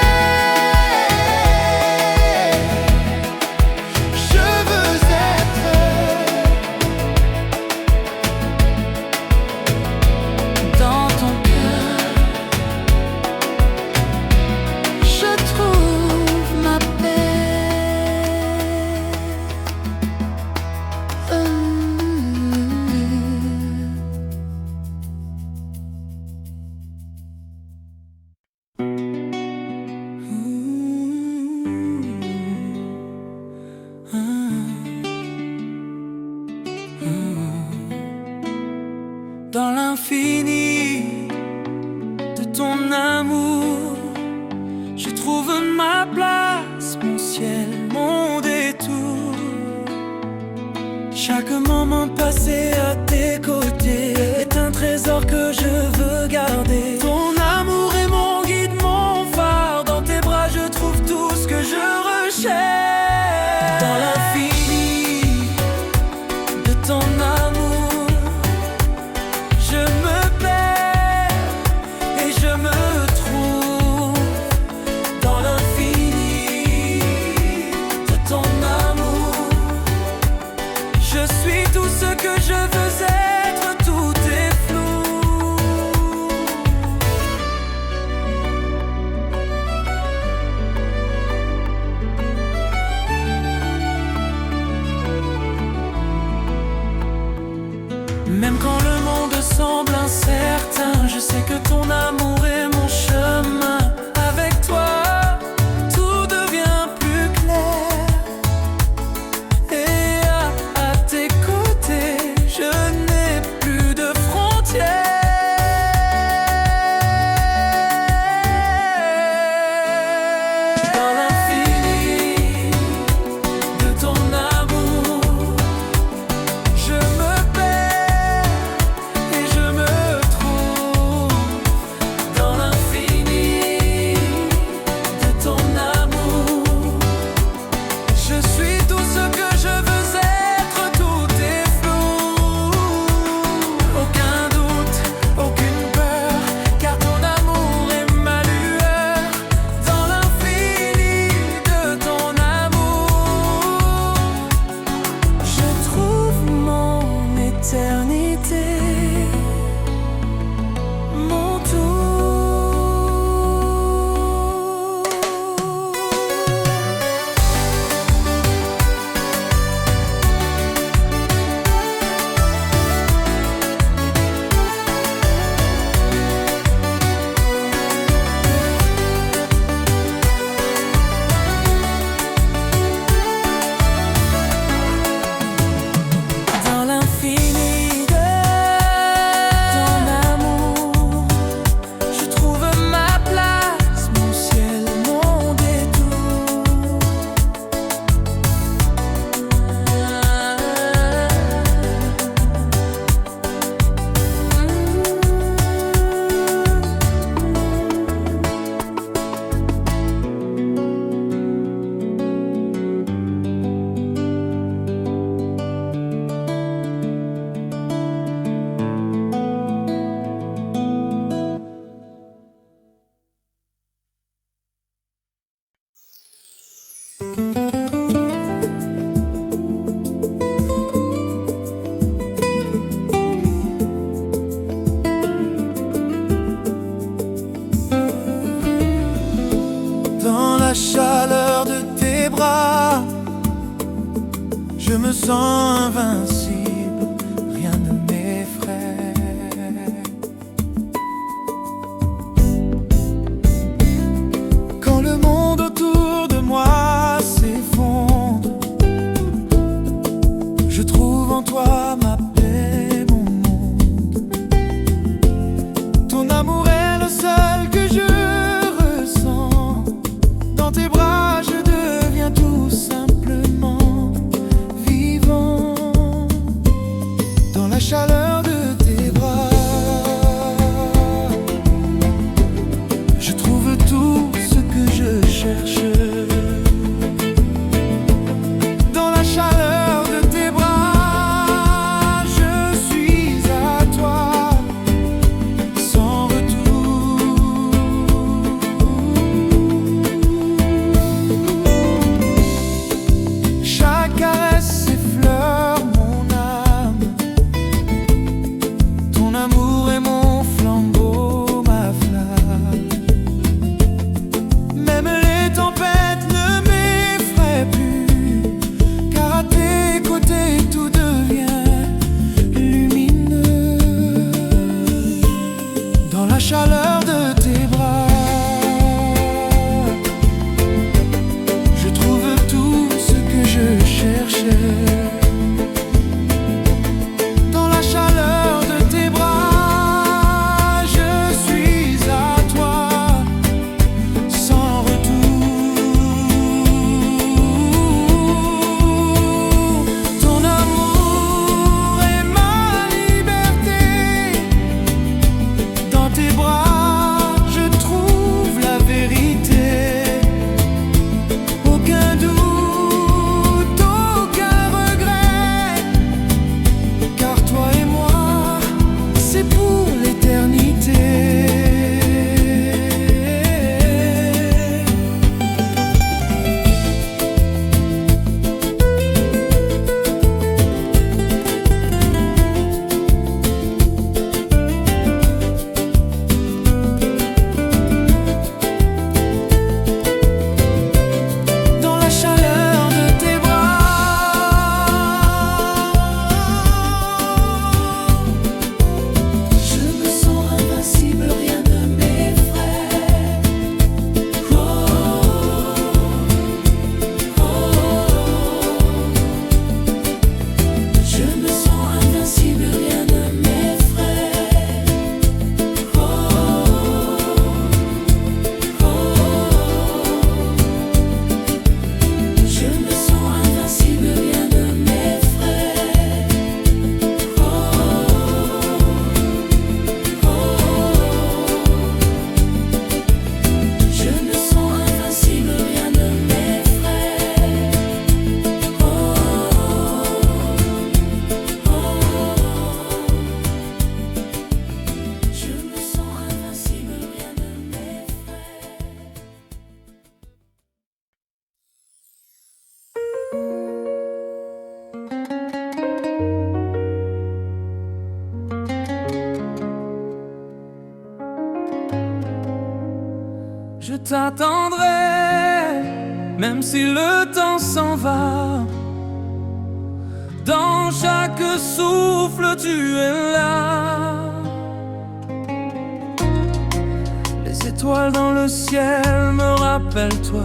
je veux être, dans ton cœur, je trouve ma paix. Dans l'infini de ton amour, je trouve ma place, mon ciel, mon détour. Chaque moment passé à tes côtés est un trésor que je veux garder. Ton amour est mon guide, mon phare. Dans tes bras, je trouve tout ce que je recherche. Dans l'infini de ton amour, je me perds et je me trouve. Dans l'infini de ton amour, je suis tout ce que je veux être. me sens invincible, rien ne m'effraie. Quand le monde autour de moi s'effondre, je trouve en toi ma paix, mon monde. Ton amour est le seul que je ressens. Dans tes bras je deviens tout simplement vivant. Dans la chaleur de tes bras, je trouve tout ce que je cherche. Dans la chaleur de tes bras, je suis à toi, sans retour. Chaque caresse effleure mon âme. Ton amour est mon flambeau, ma flamme. Même les tempêtes ne m'effraient plus, car à tes côtés tout devient lumineux. Dans la chaleur de tes bras, je trouve tout ce que je cherchais. Dans la chaleur de tes bras, je suis à toi, sans retour. Ton amour est ma liberté. Dans tes bras, je trouve la vérité. Aucun doute, aucun regret, car toi et moi, c'est pour l'éternité. Dans la chaleur de tes bras, je me sens invincible, rien ne m'effraie. Oh, oh, je me sens invincible, rien ne m'effraie. Oh, je me sens invincible, rien ne m'effraie. Je me sens invincible, rien ne m'effraie. Je me sens invincible, rien ne m'effraie. Je t'attendrai, même si le temps s'en va. Dans chaque souffle, tu es là. Les étoiles dans le ciel me rappellent toi.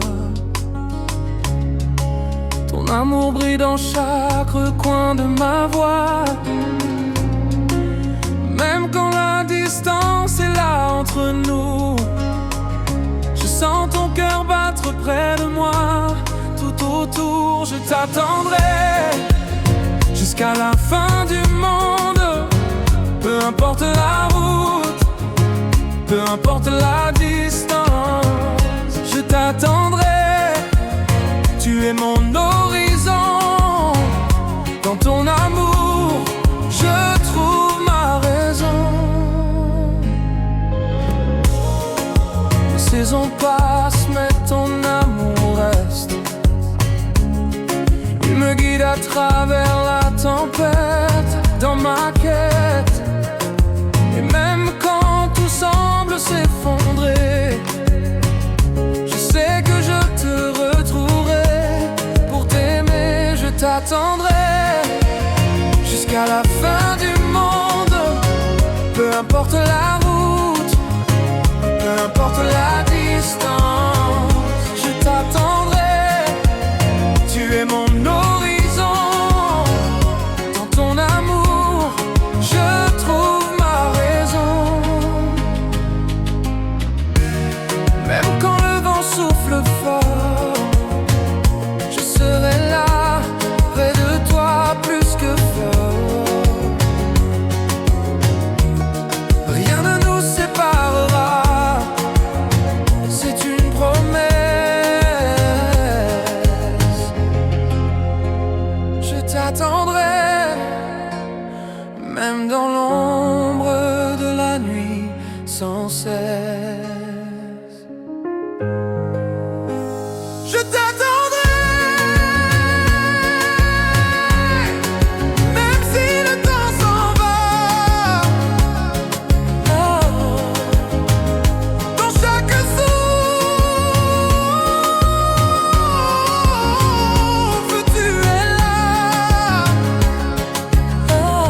Ton amour brille dans chaque recoin de ma voix. Même quand la distance est là entre nous, je sens ton cœur battre près de moi. Tout autour, je t'attendrai jusqu'à la fin du monde. Peu importe la route, peu importe la distance, je t'attendrai. Tu es mon horizon. Dans ton amour, je trouve ma raison. Les saisons passent, mais ton amour reste. Il me guide à travers la tempête, dans ma quête. Et même quand tout semble s'effondrer, je sais que je te retrouverai. Pour t'aimer, je t'attendrai. importe la route, peu importe la distance, je t'attendrai. Tu es mon horizon. Dans ton amour, je trouve ma raison. Même quand le vent souffle fort, je serai là, près de toi, plus que fort. Rien ne nous séparera, c'est une promesse. Je t'attendrai, même dans l'ombre de la nuit, sans cesse. Je t'attendrai, même si le temps s'en va. Oh, dans chaque souffle, tu es là. Oh.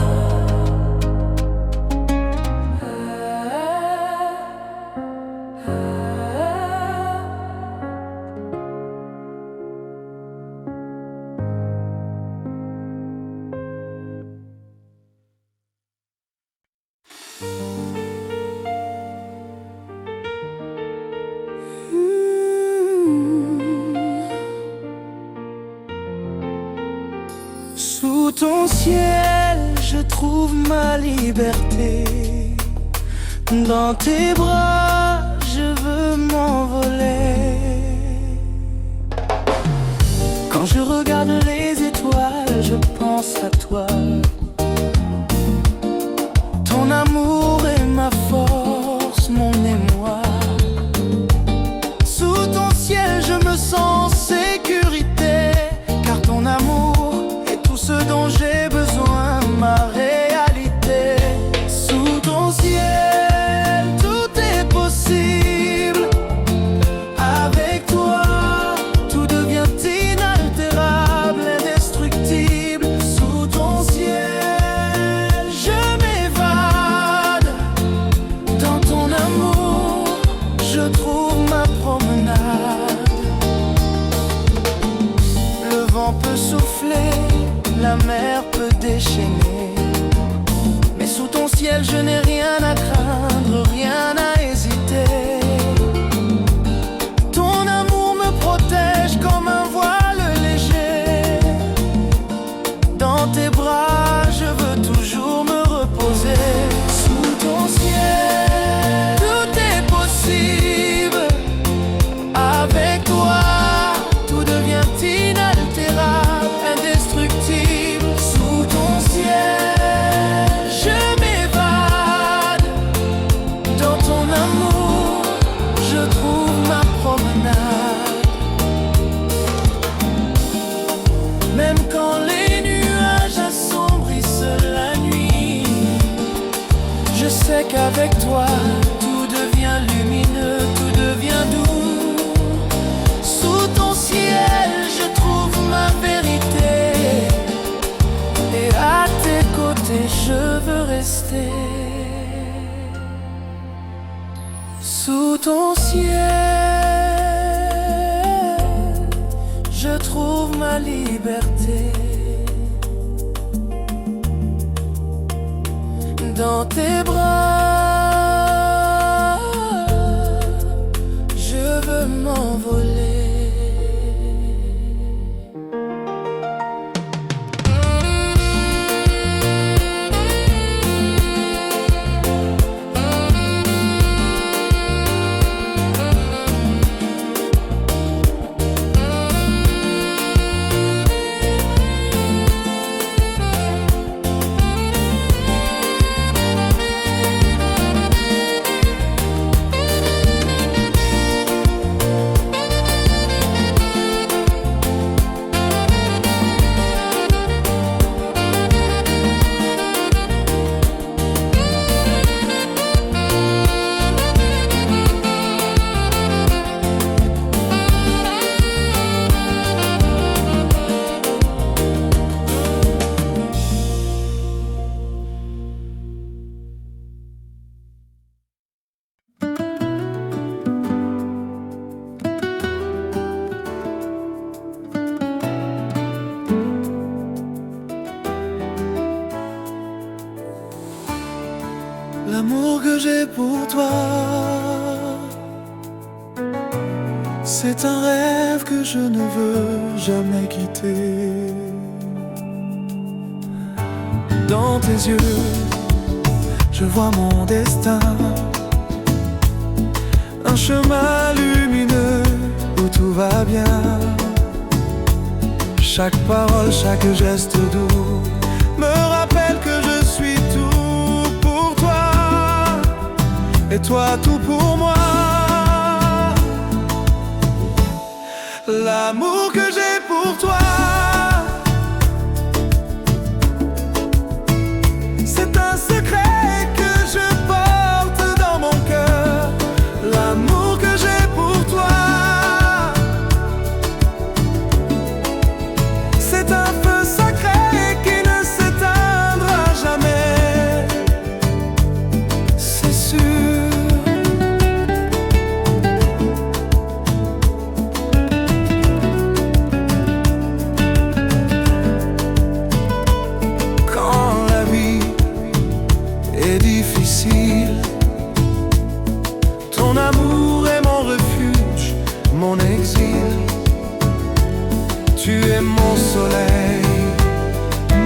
Sous ton ciel, je trouve ma liberté. Dans tes bras, je veux m'envoler. Quand je regarde les étoiles, je pense à toi. Ton amour est ma force, mon émoi. Sous ton ciel, je me sens en sécurité, car ton amour est tout ce dont j'ai besoin, ma réalité. Sous ton ciel, tout est possible. Avec toi, tout devient inaltérable, indestructible. Sous ton ciel, je m'évade. Dans ton amour, je trouve ma promenade. Le vent peut souffler, la mer peut déchaîner, mais sous ton ciel, je n'ai rien à craindre, rien à hésiter. Ton amour me protège comme un voile léger. Dans tes bras, je veux toujours me reposer. Sous ton ciel, tout est possible. Avec toi, tout devient inaltérable, indestructible. Sous ton ciel, je m'évade. Dans ton amour, je trouve ma promenade. Même quand les nuages assombrissent la nuit, je sais qu'avec toi, tout devient lumineux, tout devient doux. Sous ton ciel, je trouve ma vérité, et à tes côtés, je veux rester. Sous ton ciel, je trouve ma liberté. Dans tes bras, je veux m'envoler. L'amour que j'ai pour toi, c'est un rêve que je ne veux jamais quitter. Dans tes yeux, je vois mon destin, un chemin lumineux où tout va bien. Chaque parole, chaque geste doux me rappelle que je suis tout pour toi, et toi tout pour moi. L'amour que j'ai pour toi, c'est un secret que je porte dans mon cœur. L'amour que j'ai pour toi, c'est un feu sacré qui ne s'éteindra jamais, c'est sûr. Ton amour est mon refuge, mon exil. Tu es mon soleil,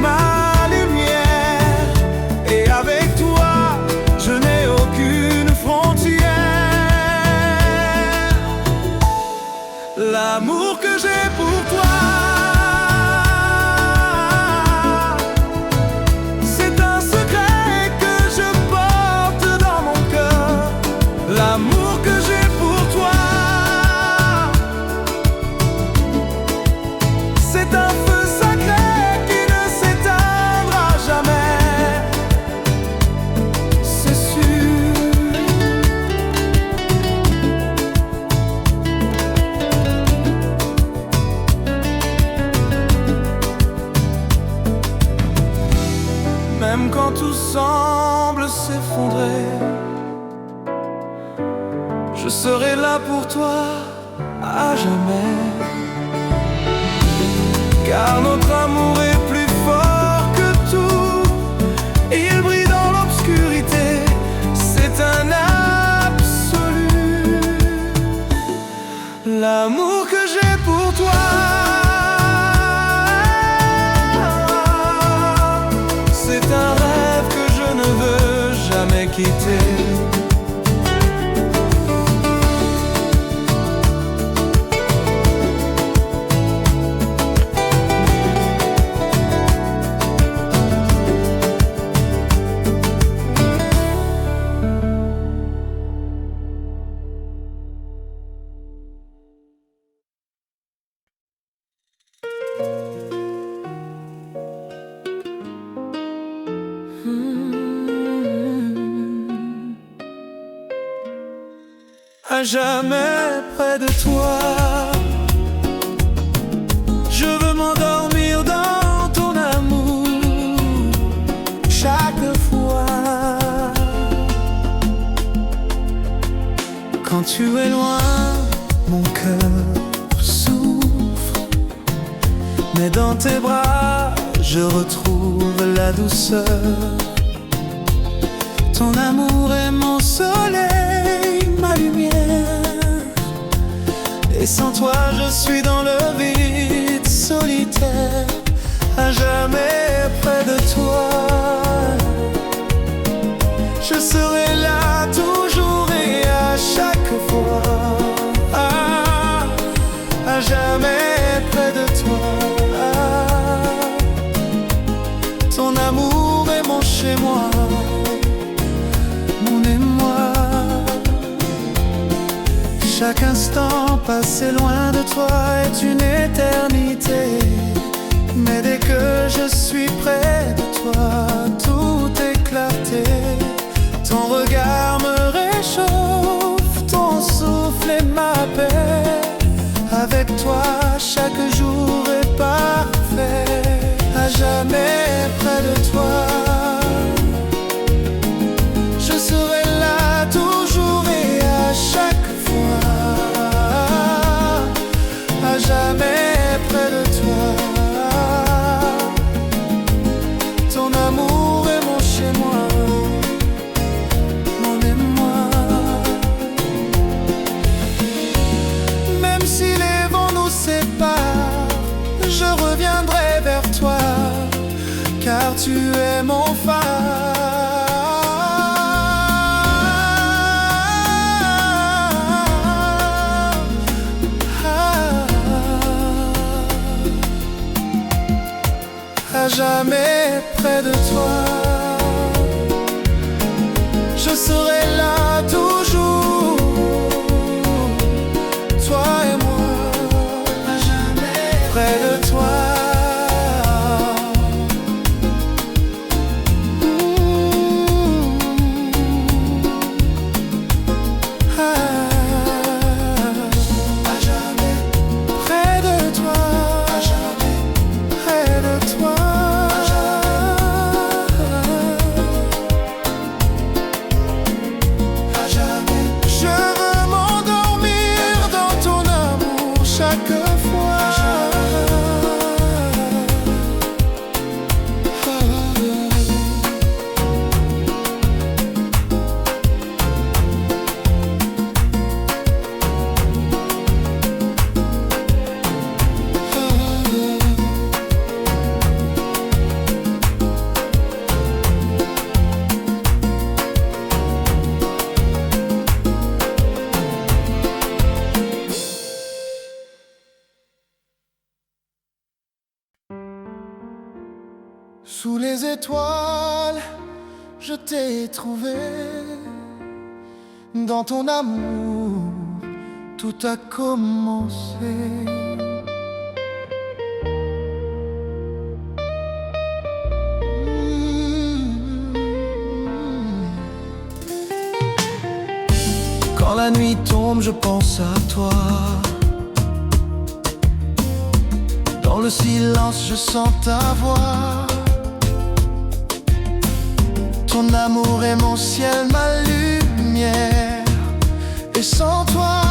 ma lumière, et avec toi, je n'ai aucune frontière. L'amour que j'ai pour toi, l'amour que j'ai pour toi, c'est un feu sacré qui ne s'éteindra jamais, c'est sûr. Même quand tout semble s'effondrer, je serai là pour toi à jamais. Car notre amour est plus fort que tout, il brille dans l'obscurité, c'est un absolu. L'amour que j'ai pour toi, c'est un rêve que je ne veux jamais quitter. À jamais près de toi, je veux m'endormir dans ton amour chaque fois. Quand tu es loin, mon cœur souffre, mais dans tes bras, je retrouve la douceur. Ton amour est mon soleil, ma lumière, et sans toi je suis dans le vide solitaire. À jamais près de toi, je serai là toujours et à chaque fois. À jamais près de toi, ton amour est mon chez-moi, mon émoi. Chaque instant passé loin de toi est une éternité, mais dès que je suis près de toi, tout est clarté. Ton regard me réchauffe, ton souffle est ma paix. Avec toi, chaque jour est parfait. À jamais près de toi, je serai là toujours et à chaque fois. À jamais près de toi, ton amour est mon chez-moi, serai là toujours. Toi et moi, à jamais près de toi. Sous les étoiles, je t'ai trouvé. Dans ton amour, tout a commencé. Quand la nuit tombe, je pense à toi. Dans le silence, je sens ta voix. Ton amour est mon ciel, ma lumière. Et sans toi,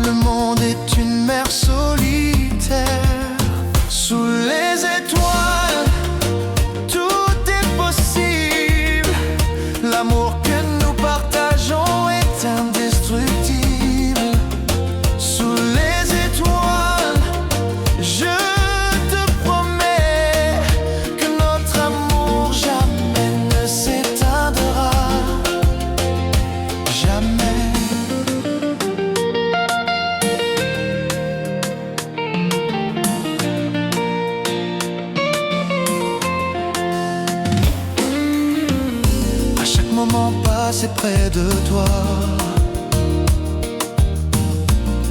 le monde est une mer solitaire. Sous les étoiles, tout est possible. L'amour que nous partageons est indestructible. Sous les étoiles, je te promets que notre amour jamais ne s'éteindra. Jamais. À chaque moment passé près de toi,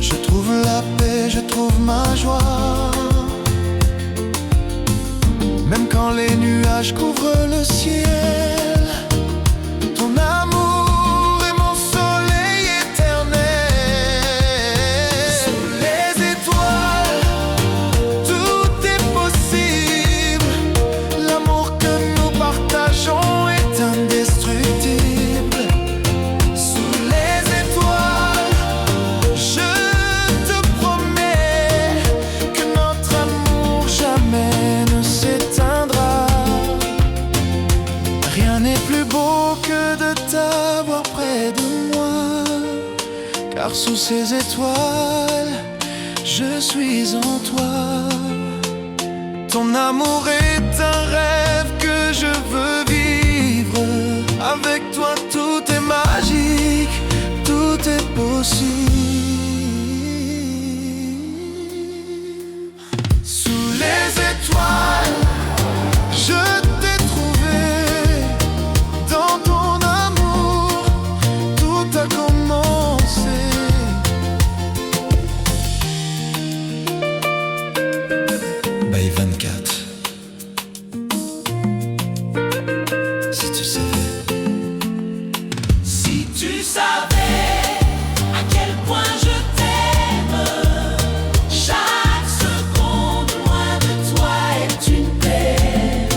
je trouve la paix, je trouve ma joie. Même quand les nuages couvrent le ciel, ton amour est mon soleil éternel. Sous les étoiles, tout est possible. L'amour que nous partageons est indestructible. Sous les étoiles, je te promets que notre amour jamais ne s'éteindra. Rien n'est plus beau que de t'avoir près de moi, car sous ces étoiles, je suis en toi. Ton amour est un rêve que je veux vivre. Avec toi tout est magique, tout est possible. Sous les étoiles, je t'ai trouvé. Dans ton amour, tout a commencé. Bay 24. Si tu savais. Si tu savais à quel point je t'aime, chaque seconde loin de toi est une peine.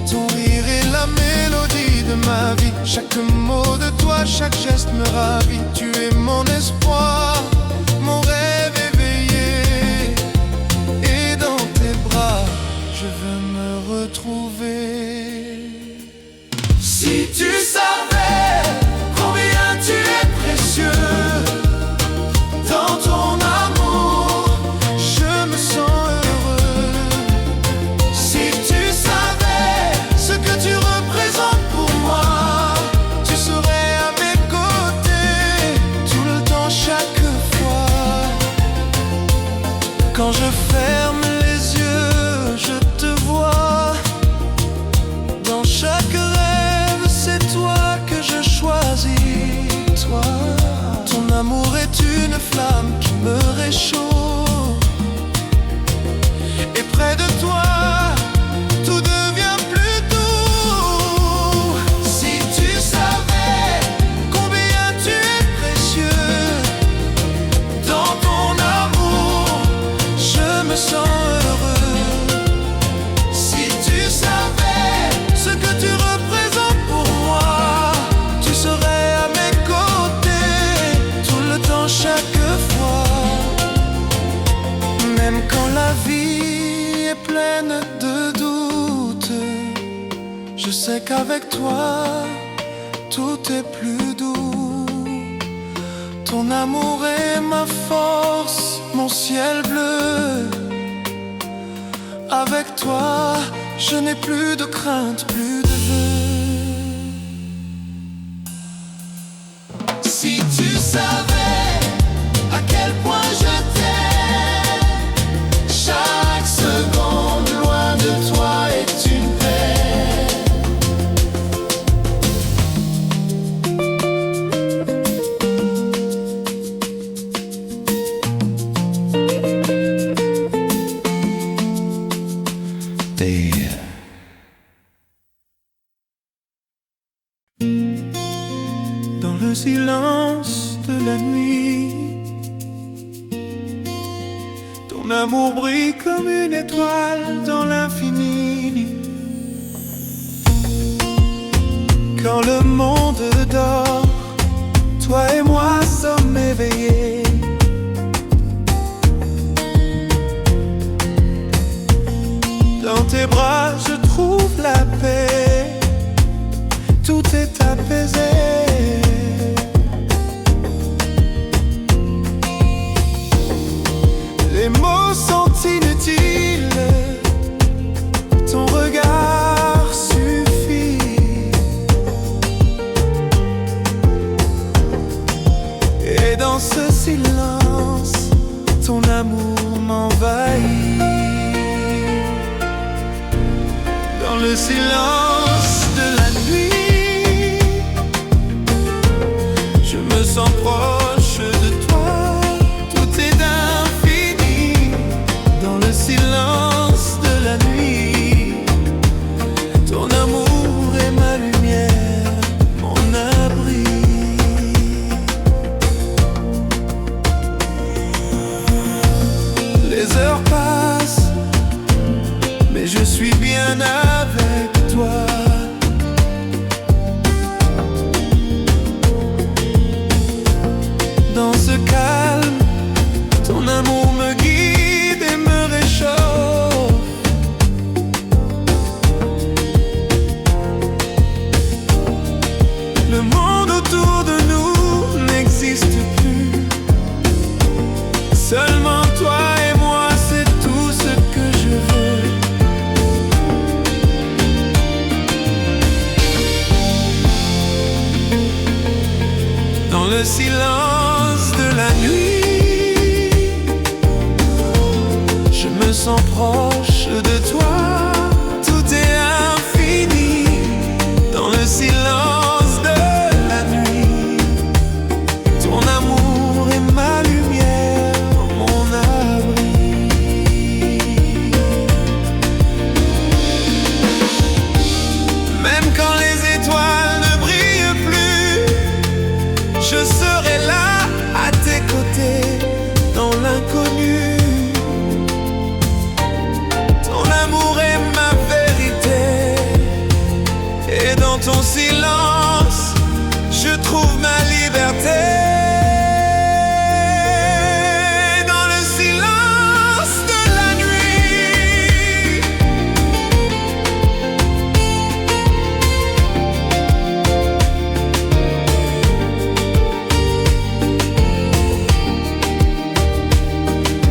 Ton rire est la mélodie de ma vie. Chaque mot de toi, chaque geste me ravit. Tu es mon espoir, mon rêve éveillé. Et dans tes bras, je veux me retrouver. Si tu savais combien tu es précieux, dans ton amour, je me sens heureux. Si tu savais ce que tu représentes pour moi, tu serais à mes côtés tout le temps, chaque fois. Quand je ferme les yeux, je te vois. Dans chaque rêve, c'est toi que je choisis. Avec toi, tout est plus doux. Ton amour est ma force, mon ciel bleu. Avec toi, je n'ai plus de crainte, plus de vœux. Si tu savais à quel point je t'aime, chaque seconde loin de toi est une paix. Dans le silence de la nuit, ton amour brille comme une étoile dans l'infini. Quand le monde dort, toi et moi sommes éveillés. Dans tes bras je trouve la paix, tout est apaisé. Les mots sont inutiles, ton regard suffit. Et dans ce silence, ton amour m'envahit. Dans le silence de la nuit, je me sens proche de toi, tout est d'infini. Dans le silence de la nuit, ton amour est ma lumière, mon abri. Les heures passent, mais je suis bien avec toi. Dans ce calme, ton amour me guide et me réchauffe. Le monde autour de nous n'existe plus. Seulement toi et moi, c'est tout ce que je veux. Dans le silence de la nuit, je me sens proche de toi, tout est infini. Dans le silence de la nuit, ton amour est ma lumière, mon abri. Même quand les étoiles ne brillent plus, je serai là à tes côtés dans l'inconnu. Ton amour est ma vérité, et dans ton silence, je trouve ma liberté. Dans le silence de la nuit,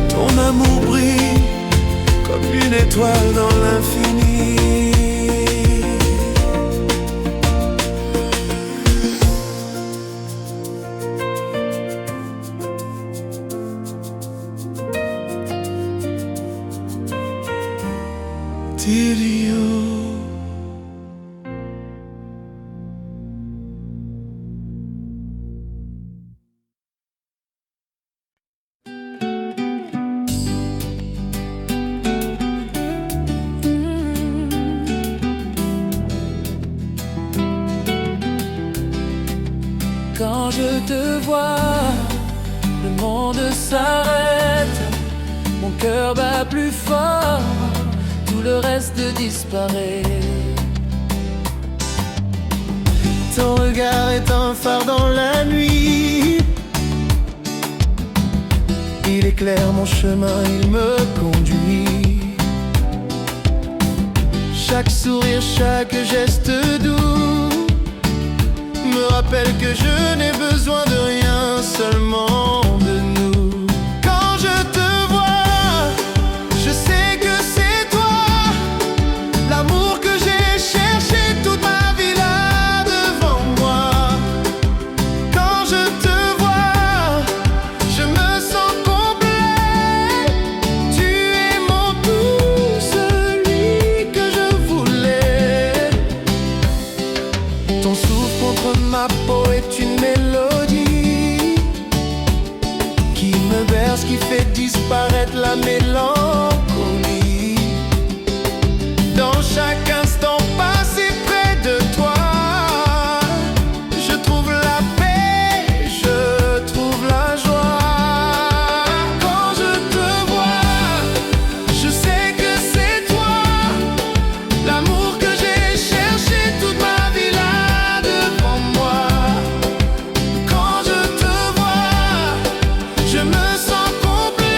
ton amour brille comme une étoile dans l'infini. Tirio. Quand je te vois, le monde s'arrête, mon cœur bat plus fort, tout le reste disparaît. Ton regard est un phare dans la nuit, il éclaire mon chemin, il me conduit. Chaque sourire, chaque geste doux me rappelle que je n'ai besoin de rien, seulement de nous. Quand je te vois, je sais que c'est toi, l'amour que j'ai cherché toute ma vie là devant moi. Quand je te vois, je me sens complet. Tu es mon tout, celui que je voulais. Ton souffle contre ma peau est une mélodie qui me berce, qui fait disparaître la mélancolie. Dans chaque instant passé près de toi, je trouve la paix, je trouve la joie. Quand je te vois, je sais que c'est toi, l'amour que j'ai cherché toute ma vie là devant moi. Quand je te vois, je me sens complet.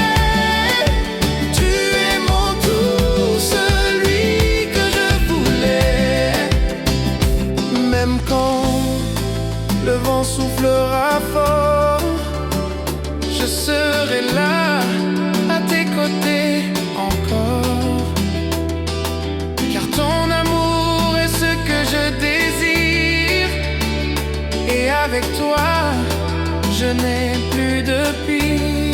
Tu es mon tout, celui que je voulais. Même quand le vent soufflera fort, je serai là à tes côtés encore. Car ton amour est ce que je désire, et avec toi, je n'ai plus de pire.